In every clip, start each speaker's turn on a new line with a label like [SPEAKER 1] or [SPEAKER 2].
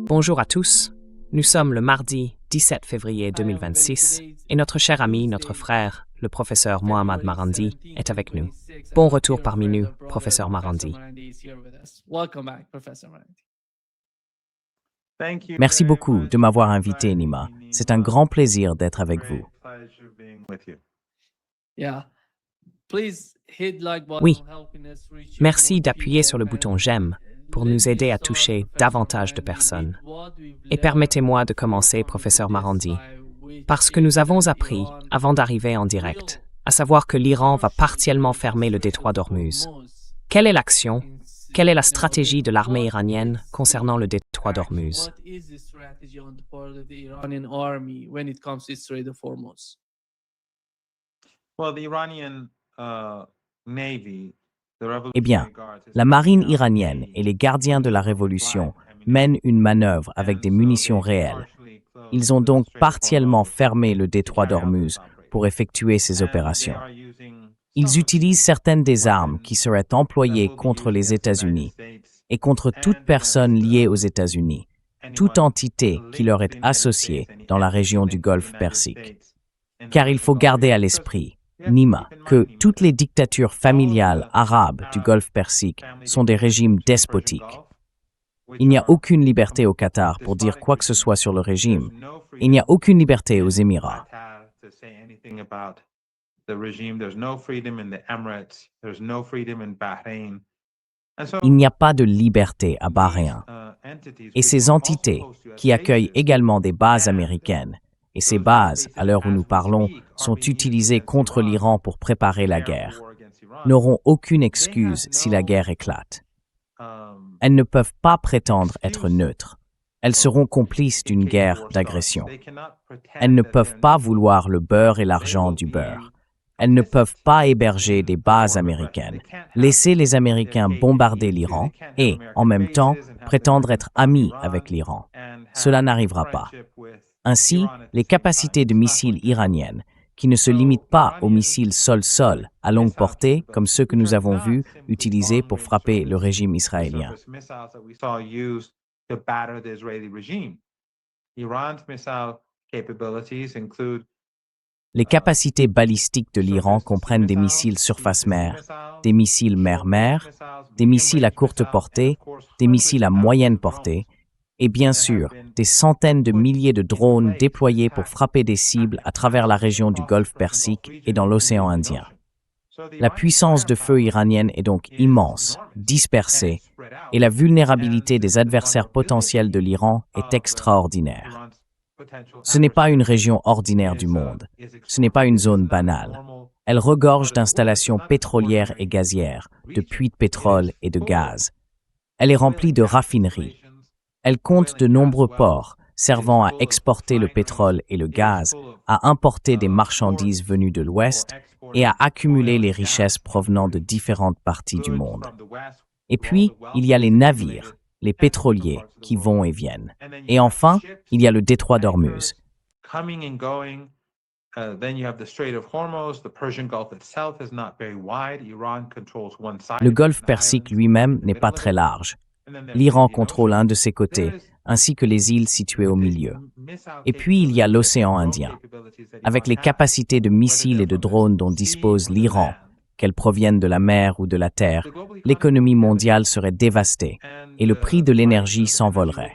[SPEAKER 1] Bonjour à tous. Nous sommes le mardi 17 février 2026 et notre cher ami, notre frère, le professeur Mohammad Marandi, est avec nous. Bon retour parmi nous, professeur Marandi.
[SPEAKER 2] Merci beaucoup de m'avoir invité, Nima. C'est un grand plaisir d'être avec vous.
[SPEAKER 1] Oui, merci d'appuyer sur le bouton j'aime pour nous aider à toucher davantage de personnes. Et permettez-moi de commencer, professeur Marandi, parce que nous avons appris, avant d'arriver en direct, à savoir que l'Iran va partiellement fermer le détroit d'Ormuz. Quelle est l'action? Quelle est la stratégie de l'armée iranienne concernant le détroit d'Ormuz?
[SPEAKER 2] Eh bien, la marine iranienne et les gardiens de la révolution mènent une manœuvre avec des munitions réelles. Ils ont donc partiellement fermé le détroit d'Ormuz pour effectuer ces opérations. Ils utilisent certaines des armes qui seraient employées contre les États-Unis et contre toute personne liée aux États-Unis, toute entité qui leur est associée dans la région du Golfe Persique. Car il faut garder à l'esprit, Nima, que toutes les dictatures familiales arabes du Golfe Persique sont des régimes despotiques. Il n'y a aucune liberté au Qatar pour dire quoi que ce soit sur le régime. Il n'y a aucune liberté aux Émirats. Il n'y a pas de liberté à Bahreïn. Et ces entités, qui accueillent également des bases américaines, et ces bases, à l'heure où nous parlons, sont utilisées contre l'Iran pour préparer la guerre, n'auront aucune excuse si la guerre éclate. Elles ne peuvent pas prétendre être neutres. Elles seront complices d'une guerre d'agression. Elles ne peuvent pas vouloir le beurre et l'argent du beurre. Elles ne peuvent pas héberger des bases américaines, laisser les Américains bombarder l'Iran et, en même temps, prétendre être amis avec l'Iran. Cela n'arrivera pas. Ainsi, les capacités de missiles iraniennes, qui ne se limitent pas aux missiles sol-sol à longue portée, comme ceux que nous avons vus utilisés pour frapper le régime israélien. Les capacités balistiques de l'Iran comprennent des missiles surface-mer, des missiles mer-mer, des missiles à courte portée, des missiles à moyenne portée, et bien sûr, des centaines de milliers de drones déployés pour frapper des cibles à travers la région du Golfe Persique et dans l'océan Indien. La puissance de feu iranienne est donc immense, dispersée, et la vulnérabilité des adversaires potentiels de l'Iran est extraordinaire. Ce n'est pas une région ordinaire du monde, ce n'est pas une zone banale. Elle regorge d'installations pétrolières et gazières, de puits de pétrole et de gaz. Elle est remplie de raffineries. Elle compte de nombreux ports servant à exporter le pétrole et le gaz, à importer des marchandises venues de l'Ouest et à accumuler les richesses provenant de différentes parties du monde. Et puis, il y a les navires, les pétroliers qui vont et viennent. Et enfin, il y a le détroit d'Ormuz. Le golfe Persique lui-même n'est pas très large. L'Iran contrôle un de ses côtés, ainsi que les îles situées au milieu. Et puis il y a l'océan Indien. Avec les capacités de missiles et de drones dont dispose l'Iran, qu'elles proviennent de la mer ou de la terre, l'économie mondiale serait dévastée et le prix de l'énergie s'envolerait.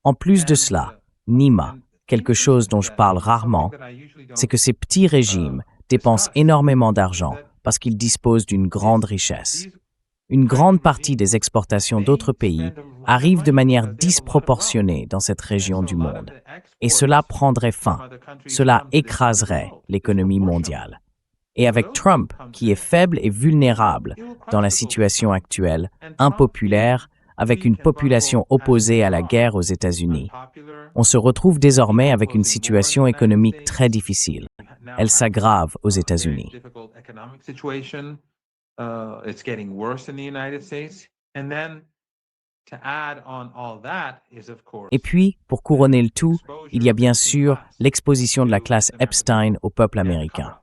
[SPEAKER 2] En plus de cela, Nima, quelque chose dont je parle rarement, c'est que ces petits régimes dépensent énormément d'argent parce qu'ils disposent d'une grande richesse. Une grande partie des exportations d'autres pays arrivent de manière disproportionnée dans cette région du monde. Et cela prendrait fin. Cela écraserait l'économie mondiale. Et avec Trump, qui est faible et vulnérable dans la situation actuelle, impopulaire, avec une population opposée à la guerre aux États-Unis, on se retrouve désormais avec une situation économique très difficile. Elle s'aggrave aux États-Unis. Et puis, pour couronner le tout, il y a bien sûr l'exposition de la classe Epstein au peuple américain.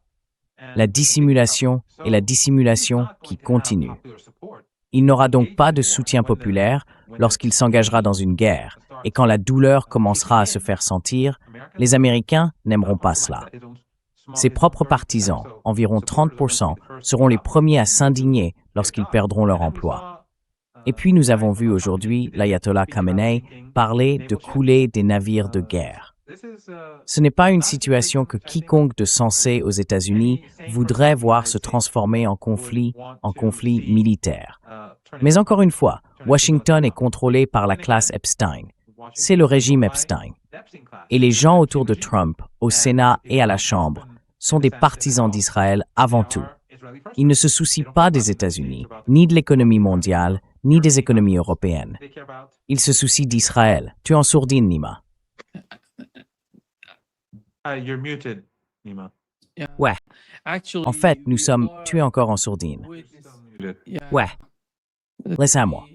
[SPEAKER 2] La dissimulation et la dissimulation qui continuent. Il n'aura donc pas de soutien populaire lorsqu'il s'engagera dans une guerre, et quand la douleur commencera à se faire sentir, les Américains n'aimeront pas cela. Ses propres partisans, environ 30%, seront les premiers à s'indigner lorsqu'ils perdront leur emploi. Et puis nous avons vu aujourd'hui l'ayatollah Khamenei parler de couler des navires de guerre. Ce n'est pas une situation que quiconque de sensé aux États-Unis voudrait voir se transformer en conflit militaire. Mais encore une fois, Washington est contrôlé par la classe Epstein. C'est le régime Epstein. Et les gens autour de Trump, au Sénat et à la Chambre, sont des partisans d'Israël avant tout. Ils ne se soucient pas des États-Unis, ni de l'économie mondiale, ni des économies européennes. Ils se soucient d'Israël. Tu es en sourdine, Nima.
[SPEAKER 3] You're muted, Nima.
[SPEAKER 1] Ouais,
[SPEAKER 2] En fait, tu es encore en sourdine.
[SPEAKER 1] ouais.
[SPEAKER 2] Laisse à moi.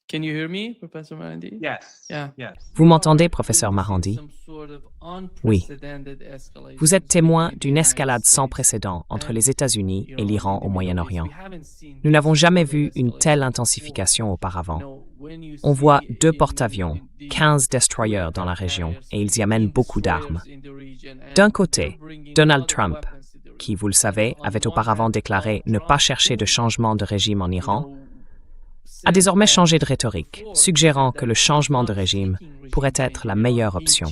[SPEAKER 4] Can you hear me, Professor Marandi?
[SPEAKER 3] Yes.
[SPEAKER 4] Yeah.
[SPEAKER 3] Yes.
[SPEAKER 1] Vous m'entendez, professeur Marandi? Oui. Vous êtes témoin d'une escalade sans précédent entre les États-Unis et l'Iran au Moyen-Orient. Nous n'avons jamais vu une telle intensification auparavant. On voit 2 porte-avions, 15 destroyers dans la région, et ils y amènent beaucoup d'armes. D'un côté, Donald Trump, qui, vous le savez, avait auparavant déclaré ne pas chercher de changement de régime en Iran, a désormais changé de rhétorique, suggérant que le changement de régime pourrait être la meilleure option.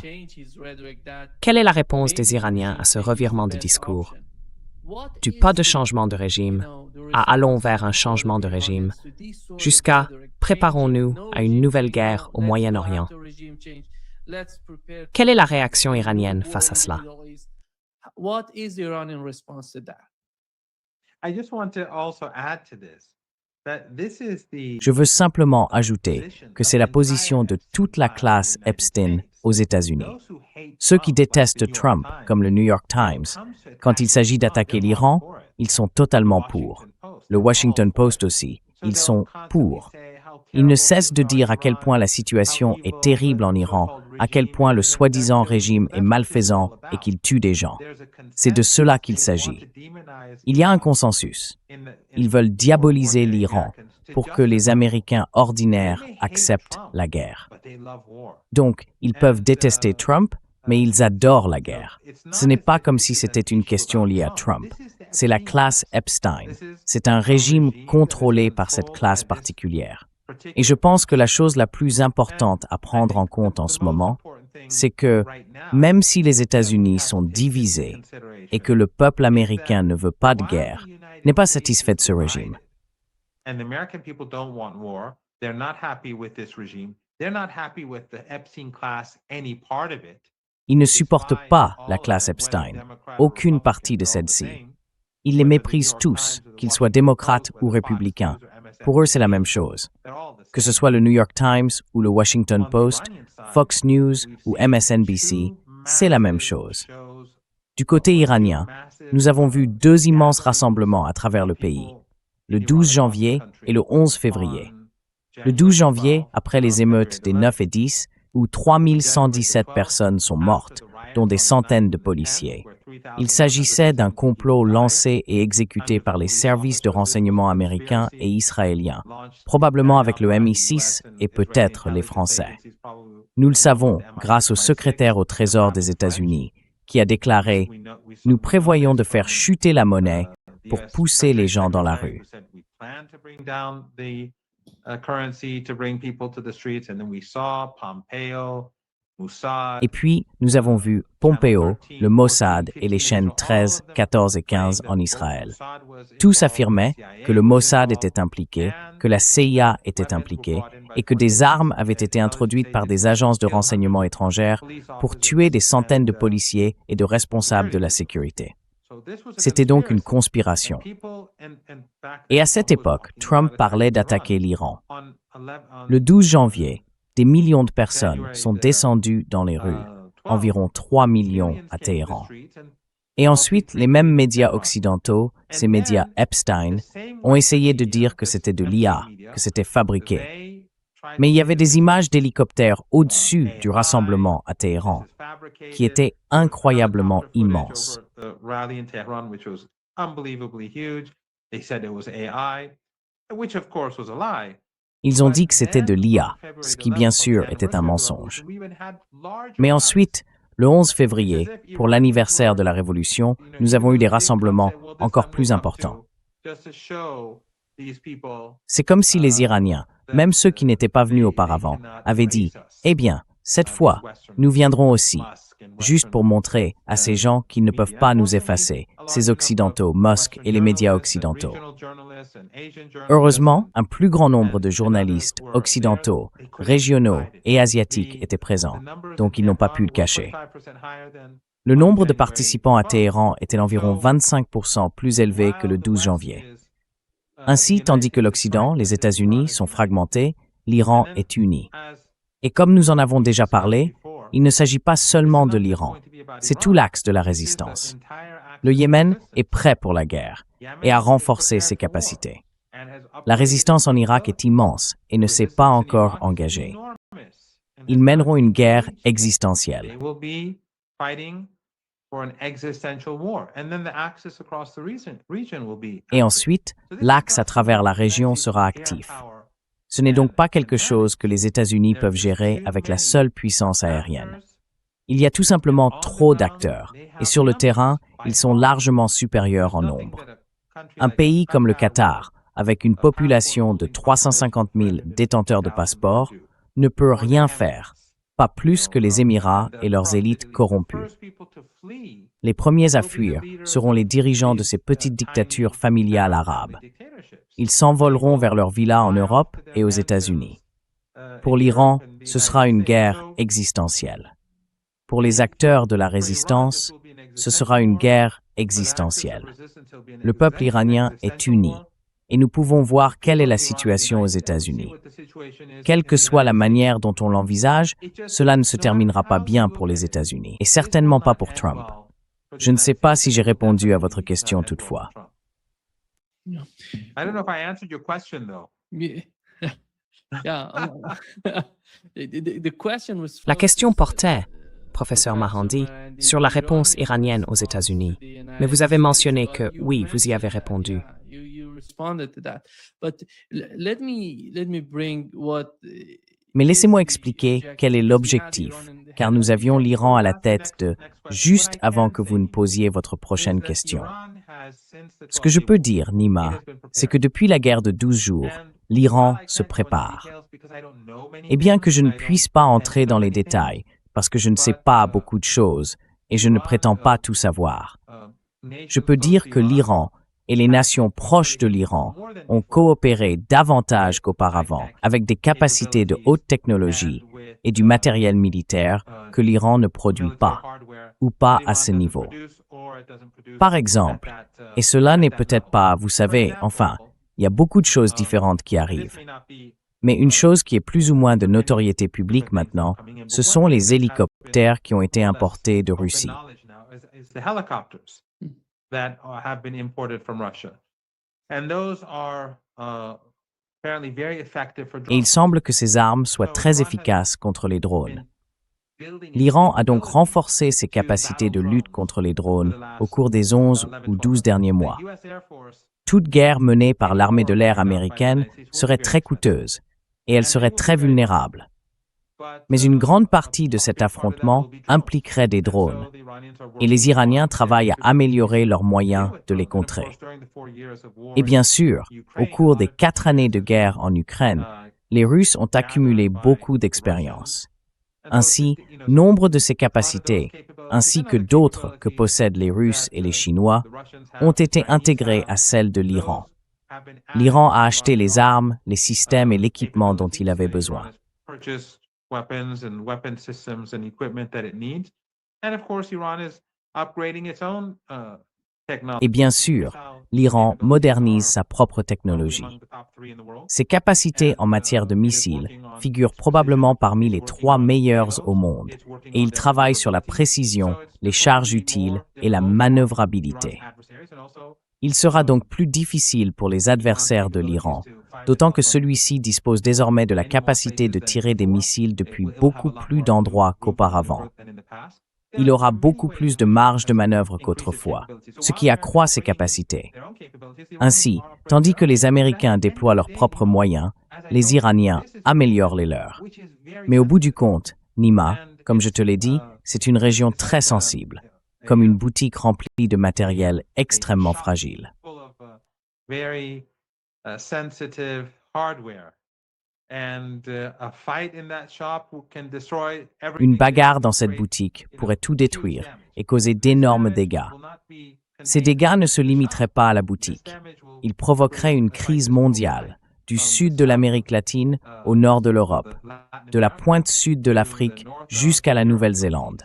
[SPEAKER 1] Quelle est la réponse des Iraniens à ce revirement de discours? Du pas de changement de régime à allons vers un changement de régime, jusqu'à préparons-nous à une nouvelle guerre au Moyen-Orient. Quelle est la réaction iranienne face à cela?
[SPEAKER 4] What is the Iranian response to that?
[SPEAKER 3] I just want to also add to this that this is the
[SPEAKER 2] Je veux simplement ajouter que c'est la position de toute la classe Epstein aux États-Unis. Ceux qui détestent Trump, comme le New York Times, quand il s'agit d'attaquer l'Iran, ils sont totalement pour. Le Washington Post aussi, ils sont pour. Ils ne cessent de dire à quel point la situation est terrible en Iran, à quel point le soi-disant régime est malfaisant et qu'il tue des gens. C'est de cela qu'il s'agit. Il y a un consensus. Ils veulent diaboliser l'Iran pour que les Américains ordinaires acceptent la guerre. Donc, ils peuvent détester Trump, mais ils adorent la guerre. Ce n'est pas comme si c'était une question liée à Trump. C'est la classe Epstein. C'est un régime contrôlé par cette classe particulière. Et je pense que la chose la plus importante à prendre en compte en ce moment, c'est que même si les États-Unis sont divisés et que le peuple américain ne veut pas de guerre, n'est pas satisfait de ce régime.
[SPEAKER 3] and the American people don't want war. They're not happy with this regime. They're not happy with the Epstein class, any part of it.
[SPEAKER 2] Ils ne supportent pas la classe Epstein, aucune partie de celle-ci. Ils les méprisent tous, qu'ils soient démocrates ou républicains. Pour eux, c'est la même chose. Que ce soit le New York Times ou le Washington Post, Fox News ou MSNBC, c'est la même chose. Du côté iranien, nous avons vu 2 immenses rassemblements à travers le pays, le 12 janvier et le 11 février. Le 12 janvier, après les émeutes des 9 et 10, où 3117 personnes sont mortes, dont des centaines de policiers. Il s'agissait d'un complot lancé et exécuté par les services de renseignement américains et israéliens, probablement avec le MI6 et peut-être les Français. Nous le savons grâce au secrétaire au Trésor des États-Unis, qui a déclaré « Nous prévoyons de faire chuter la monnaie pour pousser les gens dans la rue ». Et puis, nous avons vu Pompeo, le Mossad et les chaînes 13, 14 et 15 en Israël. Tous affirmaient que le Mossad était impliqué, que la CIA était impliquée et que des armes avaient été introduites par des agences de renseignement étrangères pour tuer des centaines de policiers et de responsables de la sécurité. C'était donc une conspiration. Et à cette époque, Trump parlait d'attaquer l'Iran. Le 12 janvier, des millions de personnes sont descendues dans les rues, environ 3 millions à Téhéran. Et ensuite, les mêmes médias occidentaux, ces médias Epstein, ont essayé de dire que c'était de l'IA, que c'était fabriqué. Mais il y avait des images d'hélicoptères au-dessus du rassemblement à Téhéran, qui étaient incroyablement immenses.
[SPEAKER 3] which of course was a lie.
[SPEAKER 2] Ils ont dit que c'était de l'IA, ce qui bien sûr était un mensonge. Mais ensuite, le 11 février, pour l'anniversaire de la Révolution, nous avons eu des rassemblements encore plus importants. C'est comme si les Iraniens, même ceux qui n'étaient pas venus auparavant, avaient dit « Eh bien, cette fois, nous viendrons aussi », juste pour montrer à ces gens qu'ils ne peuvent pas nous effacer, ces Occidentaux, Musk et les médias occidentaux. Heureusement, un plus grand nombre de journalistes occidentaux, régionaux et asiatiques étaient présents, donc ils n'ont pas pu le cacher. Le nombre de participants à Téhéran était environ 25% plus élevé que le 12 janvier. Ainsi, tandis que l'Occident, les États-Unis, sont fragmentés, l'Iran est uni. Et comme nous en avons déjà parlé, il ne s'agit pas seulement de l'Iran, c'est tout l'axe de la résistance. Le Yémen est prêt pour la guerre et a renforcé ses capacités. La résistance en Irak est immense et ne s'est pas encore engagée. Ils mèneront une guerre existentielle. Et ensuite, l'axe à travers la région sera actif. Ce n'est donc pas quelque chose que les États-Unis peuvent gérer avec la seule puissance aérienne. Il y a tout simplement trop d'acteurs, et sur le terrain, ils sont largement supérieurs en nombre. Un pays comme le Qatar, avec une population de 350 000 détenteurs de passeports, ne peut rien faire, pas plus que les Émirats et leurs élites corrompues. Les premiers à fuir seront les dirigeants de ces petites dictatures familiales arabes. Ils s'envoleront vers leurs villas en Europe et aux États-Unis. Pour l'Iran, ce sera une guerre existentielle. Pour les acteurs de la résistance, ce sera une guerre existentielle. Le peuple iranien est uni, et nous pouvons voir quelle est la situation aux États-Unis. Quelle que soit la manière dont on l'envisage, cela ne se terminera pas bien pour les États-Unis, et certainement pas pour Trump. Je ne sais pas si j'ai répondu à votre question toutefois.
[SPEAKER 3] I don't know if I answered your question though.
[SPEAKER 1] La question portait, professeur Marandi, sur la réponse iranienne aux États-Unis. Mais vous avez mentionné que oui, vous y avez répondu.
[SPEAKER 2] Mais laissez-moi expliquer quel est l'objectif, car nous avions l'Iran à la tête de juste avant que vous ne posiez votre prochaine question. Ce que je peux dire, Nima, c'est que depuis la guerre de 12 jours, l'Iran se prépare. Et bien que je ne puisse pas entrer dans les détails, parce que je ne sais pas beaucoup de choses et je ne prétends pas tout savoir, je peux dire que l'Iran et les nations proches de l'Iran ont coopéré davantage qu'auparavant avec des capacités de haute technologie et du matériel militaire que l'Iran ne produit pas, ou pas à ce niveau. Par exemple, et cela n'est peut-être pas, vous savez, enfin, il y a beaucoup de choses différentes qui arrivent. Mais une chose qui est plus ou moins de notoriété publique maintenant, ce sont les hélicoptères qui ont été importés de Russie. Et il semble que ces armes soient très efficaces contre les drones. L'Iran a donc renforcé ses capacités de lutte contre les drones au cours des 11 ou 12 derniers mois. Toute guerre menée par l'armée de l'air américaine serait très coûteuse et elle serait très vulnérable. Mais une grande partie de cet affrontement impliquerait des drones et les Iraniens travaillent à améliorer leurs moyens de les contrer. Et bien sûr, au cours des 4 années de guerre en Ukraine, les Russes ont accumulé beaucoup d'expérience. Ainsi, nombre de ces capacités, ainsi que d'autres que possèdent les Russes et les Chinois, ont été intégrées à celles de l'Iran. L'Iran a acheté les armes, les systèmes et l'équipement dont il avait besoin. Et bien sûr, l'Iran modernise sa propre technologie. Ses capacités en matière de missiles figurent probablement parmi les 3 meilleures au monde, et il travaille sur la précision, les charges utiles et la manœuvrabilité. Il sera donc plus difficile pour les adversaires de l'Iran, d'autant que celui-ci dispose désormais de la capacité de tirer des missiles depuis beaucoup plus d'endroits qu'auparavant. il aura beaucoup plus de marge de manœuvre qu'autrefois, ce qui accroît ses capacités. Ainsi, tandis que les Américains déploient leurs propres moyens, les Iraniens améliorent les leurs. Mais au bout du compte, Nima, comme je te l'ai dit, c'est une région très sensible, comme une boutique remplie de matériel extrêmement fragile.
[SPEAKER 3] Very sensitive hardware. And a fight in that shop can destroy everything.
[SPEAKER 2] Une bagarre dans cette boutique pourrait tout détruire et causer d'énormes dégâts. Ces dégâts ne se limiteraient pas à la boutique. Ils provoqueraient une crise mondiale, du sud de l'Amérique latine au nord de l'Europe, de la pointe sud de l'Afrique jusqu'à la Nouvelle-Zélande.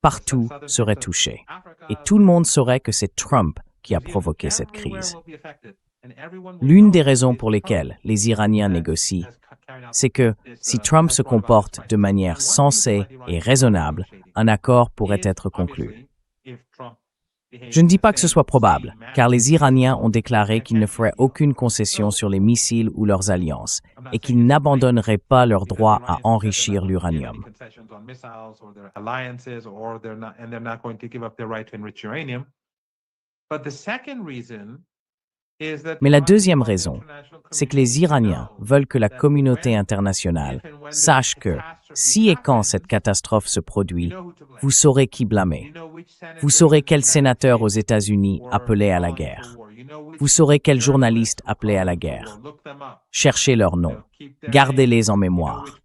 [SPEAKER 2] Partout serait touché. Et tout le monde saurait que c'est Trump qui a provoqué cette crise. L'une des raisons pour lesquelles les Iraniens négocient, c'est que si Trump se comporte de manière sensée et raisonnable, un accord pourrait être conclu. Je ne dis pas que ce soit probable, car les Iraniens ont déclaré qu'ils ne feraient aucune concession sur les missiles ou leurs alliances, et qu'ils n'abandonneraient pas leur droit à enrichir l'uranium. Mais la deuxième raison, c'est que les Iraniens veulent que la communauté internationale sache que, si et quand cette catastrophe se produit, vous saurez qui blâmer. Vous saurez quel sénateur aux États-Unis appelait à la guerre. Vous saurez quel journaliste appelait à la guerre. Cherchez leurs noms. Gardez-les en mémoire.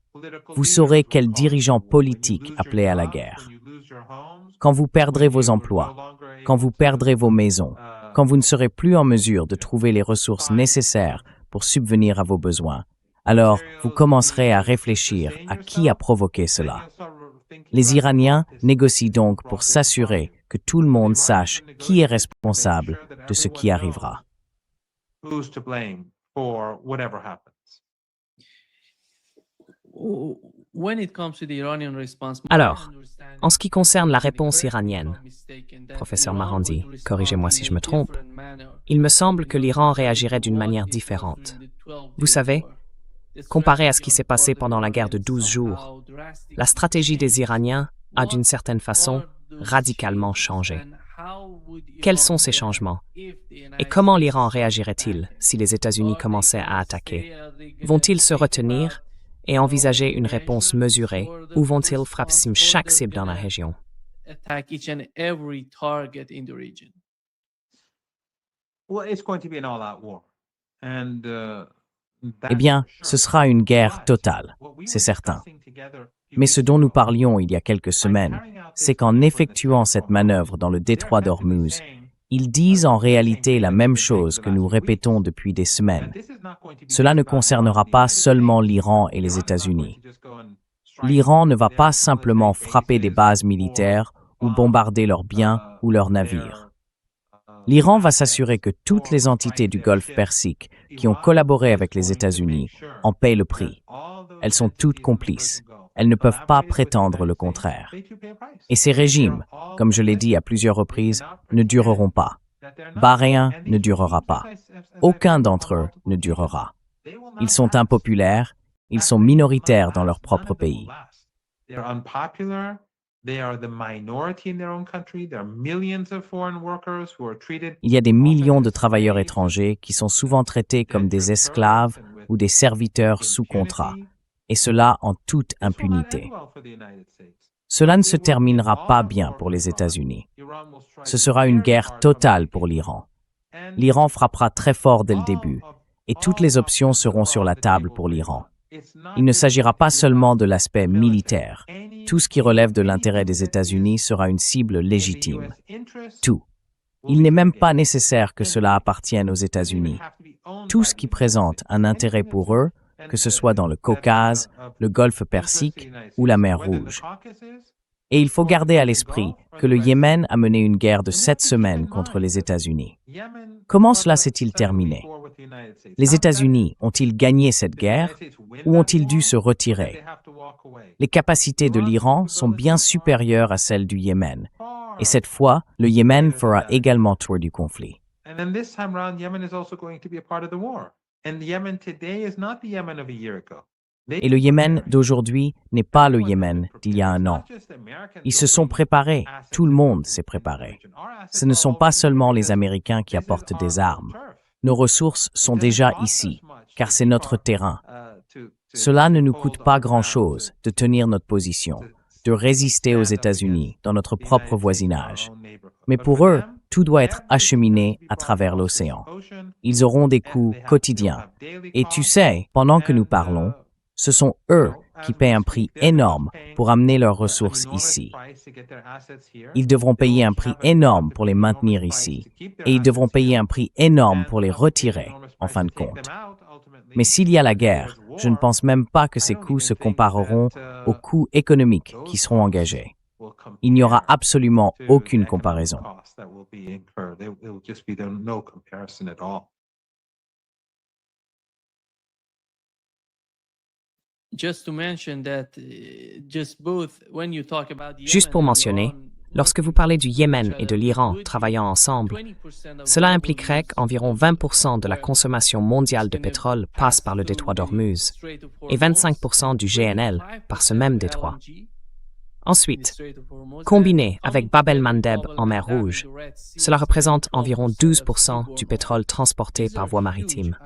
[SPEAKER 2] Vous saurez quel dirigeant politique appelait à la guerre. Quand vous perdrez vos emplois, quand vous perdrez vos maisons, quand vous ne serez plus en mesure de trouver les ressources nécessaires pour subvenir à vos besoins, alors vous commencerez à réfléchir à qui a provoqué cela. Les Iraniens négocient donc pour s'assurer que tout le monde sache qui est responsable de ce qui arrivera.
[SPEAKER 1] Alors, en ce qui concerne la réponse iranienne, professeur Marandi, corrigez-moi si je me trompe, il me semble que l'Iran réagirait d'une manière différente. Vous savez, comparé à ce qui s'est passé pendant la guerre de 12 jours, la stratégie des Iraniens a d'une certaine façon radicalement changé. Quels sont ces changements? Et comment l'Iran réagirait-il si les États-Unis commençaient à attaquer? Vont-ils se retenir et envisager une réponse mesurée ou vont-ils frapper chaque cible dans la région?
[SPEAKER 2] Eh bien, ce sera une guerre totale, c'est certain. Mais ce dont nous parlions il y a quelques semaines, c'est qu'en effectuant cette manœuvre dans le détroit d'Ormuz, ils disent en réalité la même chose que nous répétons depuis des semaines. Cela ne concernera pas seulement l'Iran et les États-Unis. L'Iran ne va pas simplement frapper des bases militaires ou bombarder leurs biens ou leurs navires. L'Iran va s'assurer que toutes les entités du Golfe Persique qui ont collaboré avec les États-Unis en paient le prix. Elles sont toutes complices. Elles ne peuvent pas prétendre le contraire. Et ces régimes, comme je l'ai dit à plusieurs reprises, ne dureront pas. Bahreïn ne durera pas. Aucun d'entre eux ne durera. Ils sont impopulaires, ils sont minoritaires dans leur propre pays. Il y a des millions de travailleurs étrangers qui sont souvent traités comme des esclaves ou des serviteurs sous contrat, et cela en toute impunité. Cela ne se terminera pas bien pour les États-Unis. Ce sera une guerre totale pour l'Iran. L'Iran frappera très fort dès le début, et toutes les options seront sur la table pour l'Iran. Il ne s'agira pas seulement de l'aspect militaire. Tout ce qui relève de l'intérêt des États-Unis sera une cible légitime. Tout. Il n'est même pas nécessaire que cela appartienne aux États-Unis. Tout ce qui présente un intérêt pour eux, que ce soit dans le Caucase, le Golfe Persique ou la mer Rouge. Et il faut garder à l'esprit que le Yémen a mené une guerre de 7 semaines contre les États-Unis. Comment cela s'est-il terminé? Les États-Unis ont-ils gagné cette guerre ou ont-ils dû se retirer? Les capacités de l'Iran sont bien supérieures à celles du Yémen. Et cette fois, le Yémen fera également tour du conflit.
[SPEAKER 3] And the Yemen today is not the Yemen of a year ago.
[SPEAKER 2] Et le Yémen d'aujourd'hui n'est pas le Yémen d'il y a un an. Ils se sont préparés, tout le monde s'est préparé. Ce ne sont pas seulement les Américains qui apportent des armes. Nos ressources sont déjà ici, car c'est notre terrain. Cela ne nous coûte pas grand-chose de tenir notre position, de résister aux États-Unis dans notre propre voisinage. Mais pour eux, tout doit être acheminé à travers l'océan. Ils auront des coûts quotidiens. Et tu sais, pendant que nous parlons, ce sont eux qui paient un prix énorme pour amener leurs ressources ici. Ils devront payer un prix énorme pour les maintenir ici, et ils devront payer un prix énorme pour les retirer, en fin de compte. Mais s'il y a la guerre, je ne pense même pas que ces coûts se compareront aux coûts économiques qui seront engagés. Il n'y aura absolument aucune comparaison.
[SPEAKER 1] Juste pour mentionner, lorsque vous parlez du Yémen et de l'Iran travaillant ensemble, cela impliquerait qu'environ 20% de la consommation mondiale de pétrole passe par le détroit d'Ormuz et 25% du GNL par ce même détroit. Ensuite, combiné avec Bab el-Mandeb en mer Rouge, cela représente environ 12% du pétrole transporté par voie maritime.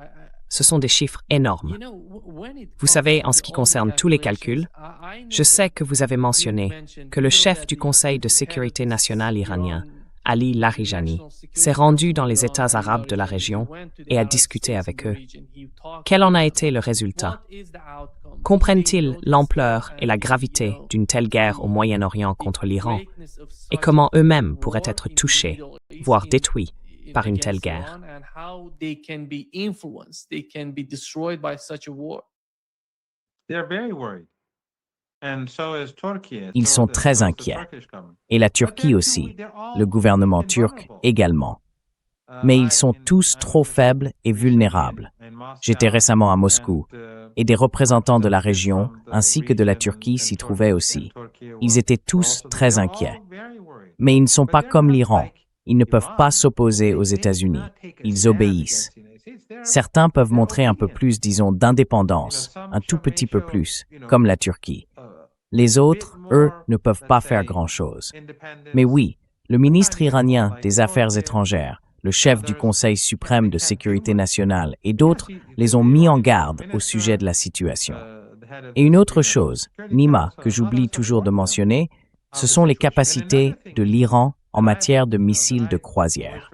[SPEAKER 1] Ce sont des chiffres énormes. Vous savez, en ce qui concerne tous les calculs, je sais que vous avez mentionné que le chef du Conseil de sécurité nationale iranien, Ali Larijani, s'est rendu dans les États arabes de la région et a discuté avec eux. Quel en a été le résultat? Comprennent-ils l'ampleur et la gravité d'une telle guerre au Moyen-Orient contre l'Iran et comment eux-mêmes pourraient être touchés, voire détruits, par une telle guerre?
[SPEAKER 2] Ils sont très inquiets. Et la Turquie aussi, le gouvernement turc également. Mais ils sont tous trop faibles et vulnérables. J'étais récemment à Moscou, et des représentants de la région ainsi que de la Turquie s'y trouvaient aussi. Ils étaient tous très inquiets. Mais ils ne sont pas comme l'Iran. Ils ne peuvent pas s'opposer aux États-Unis. Ils obéissent. Certains peuvent montrer un peu plus, disons, d'indépendance, un tout petit peu plus, comme la Turquie. Les autres, eux, ne peuvent pas faire grand-chose. Mais oui, le ministre iranien des Affaires étrangères, le chef du Conseil suprême de sécurité nationale et d'autres les ont mis en garde au sujet de la situation. Et une autre chose, Nima, que j'oublie toujours de mentionner, ce sont les capacités de l'Iran en matière de missiles de croisière.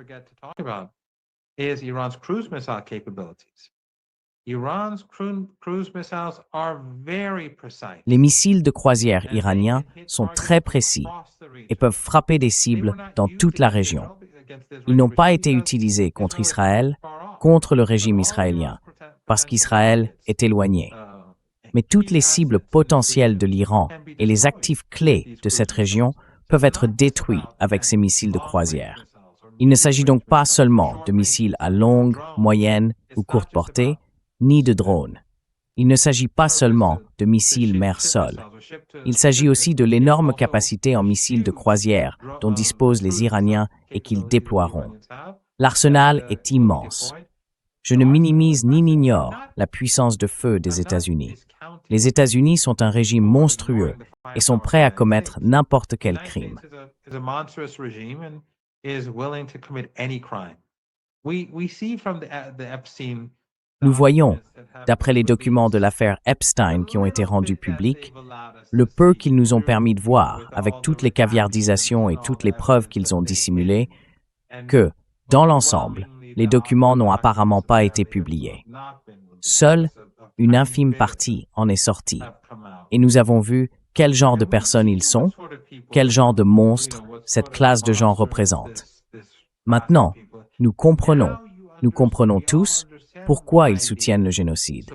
[SPEAKER 2] Les missiles de croisière iraniens sont très précis et peuvent frapper des cibles dans toute la région. Ils n'ont pas été utilisés contre Israël, contre le régime israélien, parce qu'Israël est éloigné. Mais toutes les cibles potentielles de l'Iran et les actifs clés de cette région peuvent être détruits avec ces missiles de croisière. Il ne s'agit donc pas seulement de missiles à longue, moyenne ou courte portée, ni de drones. Il ne s'agit pas seulement de missiles mer-sol. Il s'agit aussi de l'énorme capacité en missiles de croisière dont disposent les Iraniens et qu'ils déploieront. L'arsenal est immense. Je ne minimise ni n'ignore la puissance de feu des États-Unis. Les États-Unis sont un régime monstrueux et sont prêts à commettre n'importe quel crime. Nous voyons, d'après les documents de l'affaire Epstein qui ont été rendus publics, le peu qu'ils nous ont permis de voir, avec toutes les caviardisations et toutes les preuves qu'ils ont dissimulées, que, dans l'ensemble, les documents n'ont apparemment pas été publiés. Seule une infime partie en est sortie. Et nous avons vu quel genre de personnes ils sont, quel genre de monstres cette classe de gens représente. Maintenant, nous comprenons tous pourquoi ils soutiennent le génocide.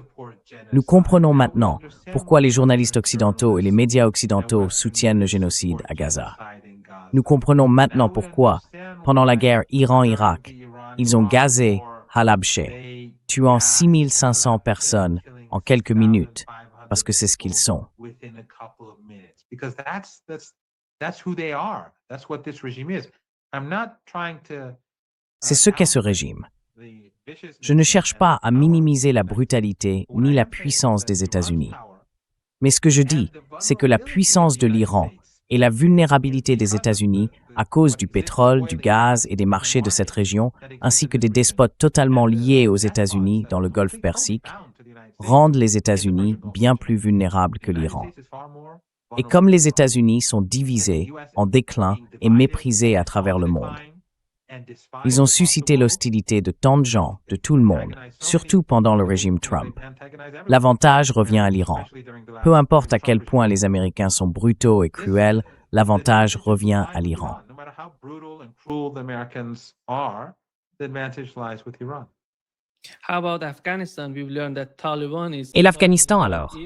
[SPEAKER 2] Nous comprenons maintenant pourquoi les journalistes occidentaux et les médias occidentaux soutiennent le génocide à Gaza. Nous comprenons maintenant pourquoi, pendant la guerre Iran-Irak, ils ont gazé Halabja, tuant 6500 personnes en quelques minutes, parce que c'est ce qu'ils sont. C'est ce qu'est ce régime. Je ne cherche pas à minimiser la brutalité ni la puissance des États-Unis. Mais ce que je dis, c'est que la puissance de l'Iran et la vulnérabilité des États-Unis à cause du pétrole, du gaz et des marchés de cette région, ainsi que des despotes totalement liés aux États-Unis dans le Golfe Persique, rendent les États-Unis bien plus vulnérables que l'Iran. Et comme les États-Unis sont divisés, en déclin et méprisés à travers le monde, ils ont suscité l'hostilité de tant de gens, de tout le monde, surtout pendant le régime Trump. L'avantage revient à l'Iran. Peu importe à quel point les Américains sont brutaux et cruels, l'avantage revient à l'Iran.
[SPEAKER 1] Et l'Afghanistan alors?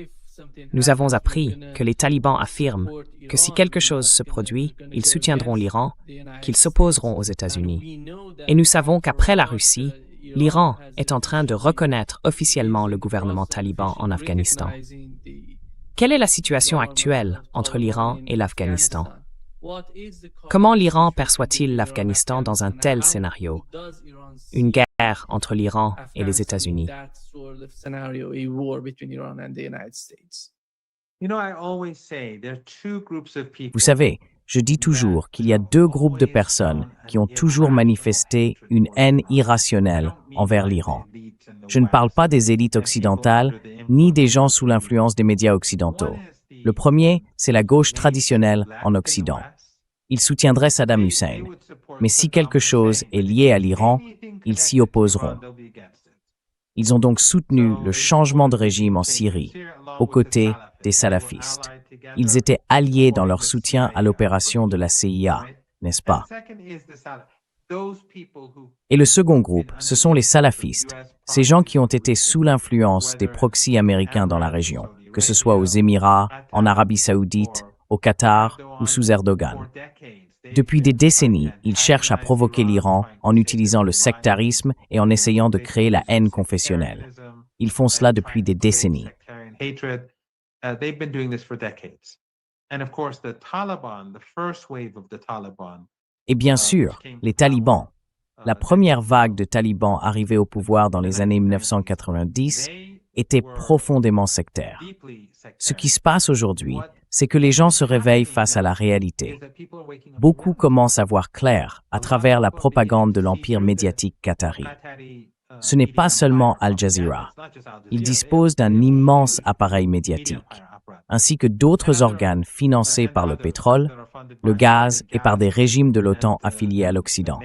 [SPEAKER 1] Nous avons appris que les talibans affirment que si quelque chose se produit, ils soutiendront l'Iran, qu'ils s'opposeront aux États-Unis. Et nous savons qu'après la Russie, l'Iran est en train de reconnaître officiellement le gouvernement taliban en Afghanistan. Quelle est la situation actuelle entre l'Iran et l'Afghanistan? Comment l'Iran perçoit-il l'Afghanistan dans un tel scénario? Une guerre entre l'Iran et les États-Unis.
[SPEAKER 2] Vous savez, je dis toujours qu'il y a deux groupes de personnes qui ont toujours manifesté une haine irrationnelle envers l'Iran. Je ne parle pas des élites occidentales, ni des gens sous l'influence des médias occidentaux. Le premier, c'est la gauche traditionnelle en Occident. Ils soutiendraient Saddam Hussein. Mais si quelque chose est lié à l'Iran, ils s'y opposeront. Ils ont donc soutenu le changement de régime en Syrie, aux côtés des salafistes. Ils étaient alliés dans leur soutien à l'opération de la CIA, n'est-ce pas? Et le second groupe, ce sont les salafistes, ces gens qui ont été sous l'influence des proxys américains dans la région, que ce soit aux Émirats, en Arabie Saoudite, au Qatar ou sous Erdogan. Depuis des décennies, ils cherchent à provoquer l'Iran en utilisant le sectarisme et en essayant de créer la haine confessionnelle. Ils font cela depuis des décennies. Et bien sûr, les talibans. La première vague de talibans arrivés au pouvoir dans les années 1990 était profondément sectaire. Ce qui se passe aujourd'hui, c'est que les gens se réveillent face à la réalité. Beaucoup commencent à voir clair à travers la propagande de l'empire médiatique qatari. Ce n'est pas seulement Al Jazeera. Il dispose d'un immense appareil médiatique, ainsi que d'autres organes financés par le pétrole, le gaz et par des régimes de l'OTAN affiliés à l'Occident.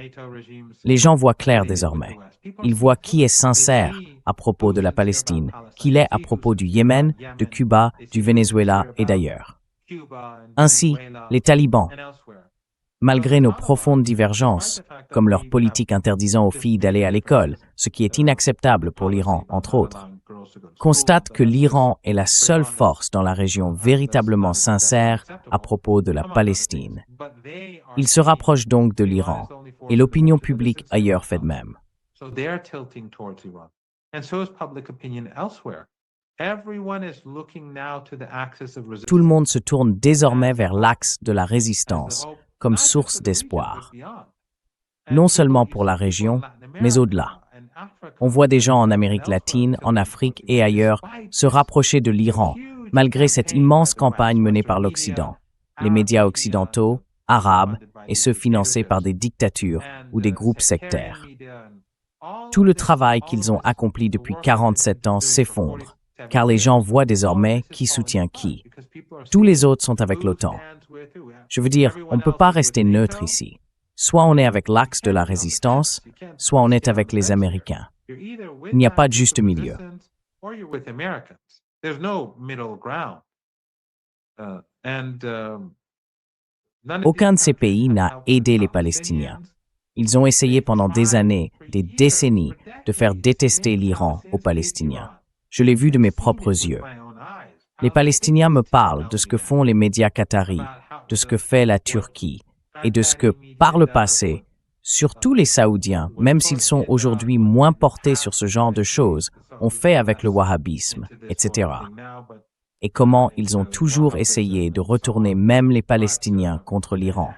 [SPEAKER 2] Les gens voient clair désormais. Ils voient qui est sincère à propos de la Palestine, qui l'est à propos du Yémen, de Cuba, du Venezuela et d'ailleurs. Ainsi, les talibans, malgré nos profondes divergences, comme leur politique interdisant aux filles d'aller à l'école, ce qui est inacceptable pour l'Iran, entre autres, constatent que l'Iran est la seule force dans la région véritablement sincère à propos de la Palestine. Ils se rapprochent donc de l'Iran, et l'opinion publique ailleurs fait de même. Tout le monde se tourne désormais vers l'axe de la résistance comme source d'espoir, non seulement pour la région, mais au-delà. On voit des gens en Amérique latine, en Afrique et ailleurs se rapprocher de l'Iran, malgré cette immense campagne menée par l'Occident, les médias occidentaux, arabes et ceux financés par des dictatures ou des groupes sectaires. Tout le travail qu'ils ont accompli depuis 47 ans s'effondre, car les gens voient désormais qui soutient qui. Tous les autres sont avec l'OTAN. Je veux dire, on ne peut pas rester neutre ici. Soit on est avec l'axe de la résistance, soit on est avec les Américains. Il n'y a pas de juste milieu. Aucun de ces pays n'a aidé les Palestiniens. Ils ont essayé pendant des années, des décennies, de faire détester l'Iran aux Palestiniens. Je l'ai vu de mes propres yeux. Les Palestiniens me parlent de ce que font les médias qataris, de ce que fait la Turquie, et de ce que, par le passé, surtout les Saoudiens, même s'ils sont aujourd'hui moins portés sur ce genre de choses, ont fait avec le wahhabisme, etc. Et comment ils ont toujours essayé de retourner même les Palestiniens contre l'Iran.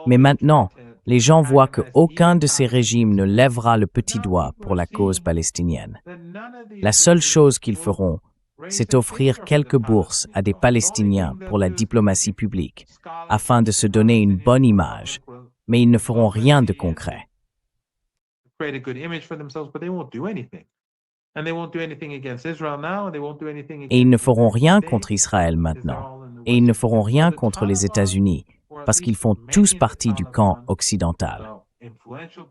[SPEAKER 2] Mais maintenant, les gens voient qu'aucun de ces régimes ne lèvera le petit doigt pour la cause palestinienne. La seule chose qu'ils feront, c'est offrir quelques bourses à des Palestiniens pour la diplomatie publique, afin de se donner une bonne image, mais ils ne feront rien de concret. Et ils ne feront rien contre Israël maintenant, et ils ne feront rien contre les États-Unis, parce qu'ils font tous partie du camp occidental.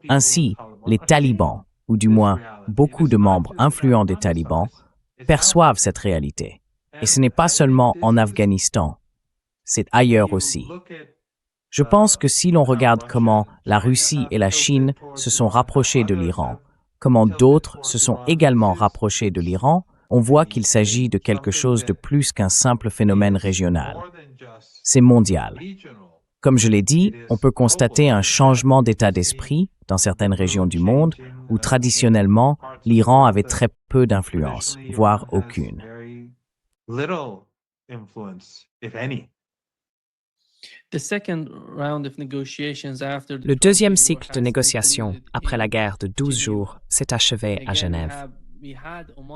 [SPEAKER 2] Ainsi, les talibans, ou du moins beaucoup de membres influents des talibans, perçoivent cette réalité. Et ce n'est pas seulement en Afghanistan, c'est ailleurs aussi. Je pense que si l'on regarde comment la Russie et la Chine se sont rapprochées de l'Iran, comment d'autres se sont également rapprochés de l'Iran, on voit qu'il s'agit de quelque chose de plus qu'un simple phénomène régional. C'est mondial. Comme je l'ai dit, on peut constater un changement d'état d'esprit dans certaines régions du monde où traditionnellement l'Iran avait très peu d'influence, voire aucune.
[SPEAKER 1] Le deuxième cycle de négociations après la guerre de 12 jours s'est achevé à Genève.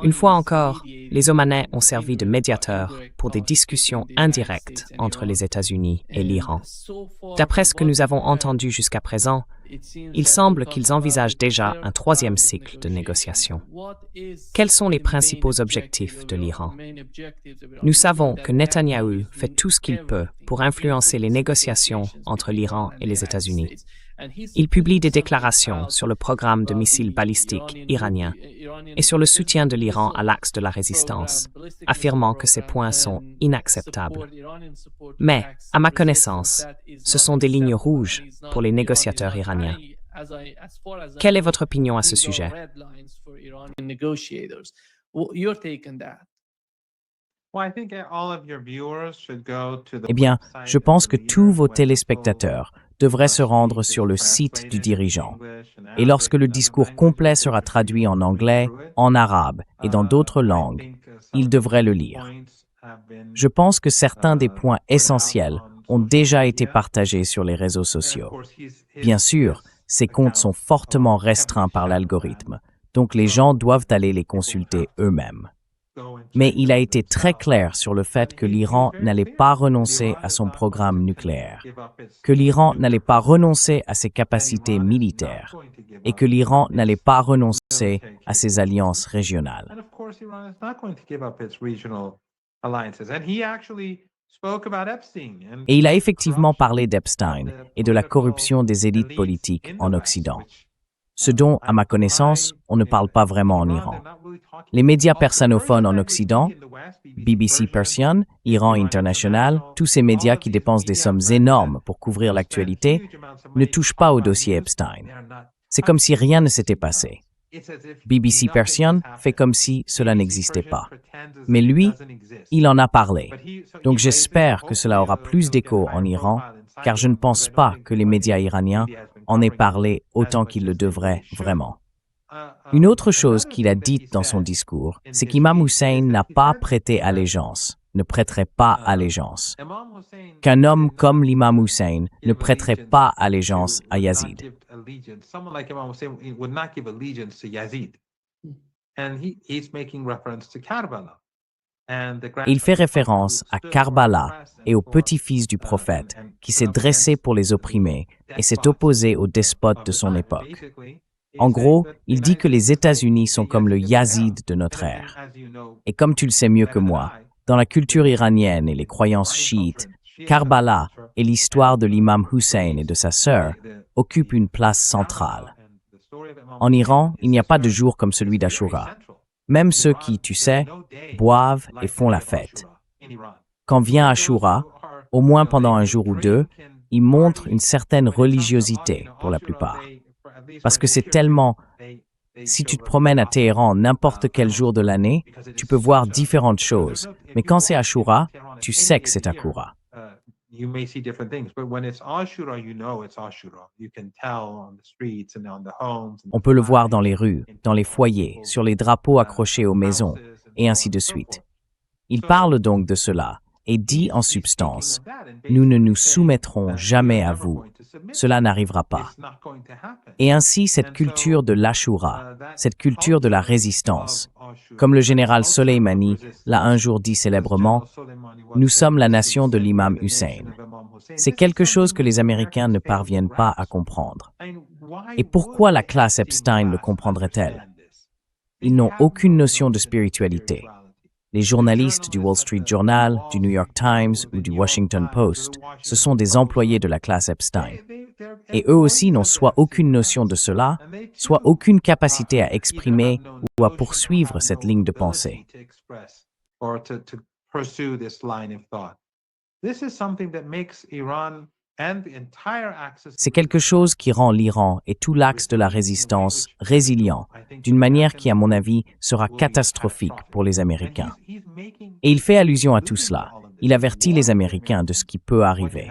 [SPEAKER 1] Une fois encore, les Omanais ont servi de médiateurs pour des discussions indirectes entre les États-Unis et l'Iran. D'après ce que nous avons entendu jusqu'à présent, il semble qu'ils envisagent déjà un troisième cycle de négociations. Quels sont les principaux objectifs de l'Iran? Nous savons que Netanyahou fait tout ce qu'il peut pour influencer les négociations entre l'Iran et les États-Unis. Il publie des déclarations sur le programme de missiles balistiques iranien et sur le soutien de l'Iran à l'axe de la résistance, affirmant que ces points sont inacceptables. Mais, à ma connaissance, ce sont des lignes rouges pour les négociateurs iraniens. Quelle est votre opinion à ce sujet?
[SPEAKER 2] Eh bien, je pense que tous vos téléspectateurs devraient se rendre sur le site du dirigeant. Et lorsque le discours complet sera traduit en anglais, en arabe et dans d'autres langues, ils devraient le lire. Je pense que certains des points essentiels ont déjà été partagés sur les réseaux sociaux. Bien sûr, ces comptes sont fortement restreints par l'algorithme, donc les gens doivent aller les consulter eux-mêmes. Mais il a été très clair sur le fait que l'Iran n'allait pas renoncer à son programme nucléaire, que l'Iran n'allait pas renoncer à ses capacités militaires et que l'Iran n'allait pas renoncer à ses alliances régionales. Et il a effectivement parlé d'Epstein et de la corruption des élites politiques en Occident, ce dont, à ma connaissance, on ne parle pas vraiment en Iran. Les médias persanophones en Occident, BBC Persian, Iran International, tous ces médias qui dépensent des sommes énormes pour couvrir l'actualité, ne touchent pas au dossier Epstein. C'est comme si rien ne s'était passé. BBC Persian fait comme si cela n'existait pas. Mais lui, il en a parlé. Donc j'espère que cela aura plus d'écho en Iran, car je ne pense pas que les médias iraniens en aient parlé autant qu'ils le devraient vraiment. Une autre chose qu'il a dite dans son discours, c'est qu'Imam Hussein n'a pas prêté allégeance, ne prêterait pas allégeance. Qu'un homme comme l'imam Hussein ne prêterait pas allégeance à Yazid. Il fait référence à Karbala et au petit-fils du prophète qui s'est dressé pour les opprimés et s'est opposé aux despotes de son époque. En gros, il dit que les États-Unis sont comme le Yazid de notre ère. Et comme tu le sais mieux que moi, dans la culture iranienne et les croyances chiites, Karbala et l'histoire de l'imam Hussein et de sa sœur occupent une place centrale. En Iran, il n'y a pas de jour comme celui d'Ashura. Même ceux qui, tu sais, boivent et font la fête. Quand vient Ashura, au moins pendant un jour ou deux, ils montrent une certaine religiosité pour la plupart. Parce que c'est tellement... Si tu te promènes à Téhéran n'importe quel jour de l'année, tu peux voir différentes choses. Mais quand c'est Ashura, tu sais que c'est Ashura. On peut le voir dans les rues, dans les foyers, sur les drapeaux accrochés aux maisons, et ainsi de suite. Il parle donc de cela, et dit en substance, nous ne nous soumettrons jamais à vous. Cela n'arrivera pas. Et ainsi, cette culture de l'Ashura, cette culture de la résistance, comme le général Soleimani l'a un jour dit célèbrement, nous sommes la nation de l'imam Hussein. C'est quelque chose que les Américains ne parviennent pas à comprendre. Et pourquoi la classe Epstein le comprendrait-elle? Ils n'ont aucune notion de spiritualité. Les journalistes du Wall Street Journal, du New York Times ou du Washington Post, ce sont des employés de la classe Epstein. Et eux aussi n'ont soit aucune notion de cela, soit aucune capacité à exprimer ou à poursuivre cette ligne de pensée. C'est quelque chose qui rend l'Iran et tout l'axe de la résistance résilients, d'une manière qui, à mon avis, sera catastrophique pour les Américains. Et il fait allusion à tout cela. Il avertit les Américains de ce qui peut arriver.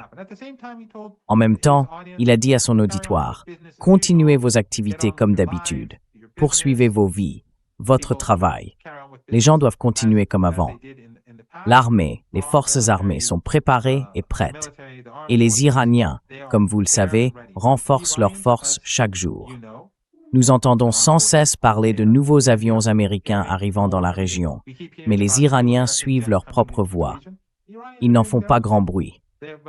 [SPEAKER 2] En même temps, il a dit à son auditoire, « Continuez vos activités comme d'habitude. Poursuivez vos vies, votre travail. Les gens doivent continuer comme avant. L'armée, les forces armées sont préparées et prêtes. Et les Iraniens, comme vous le savez, renforcent leurs forces chaque jour. Nous entendons sans cesse parler de nouveaux avions américains arrivant dans la région, mais les Iraniens suivent leur propre voie. Ils n'en font pas grand bruit.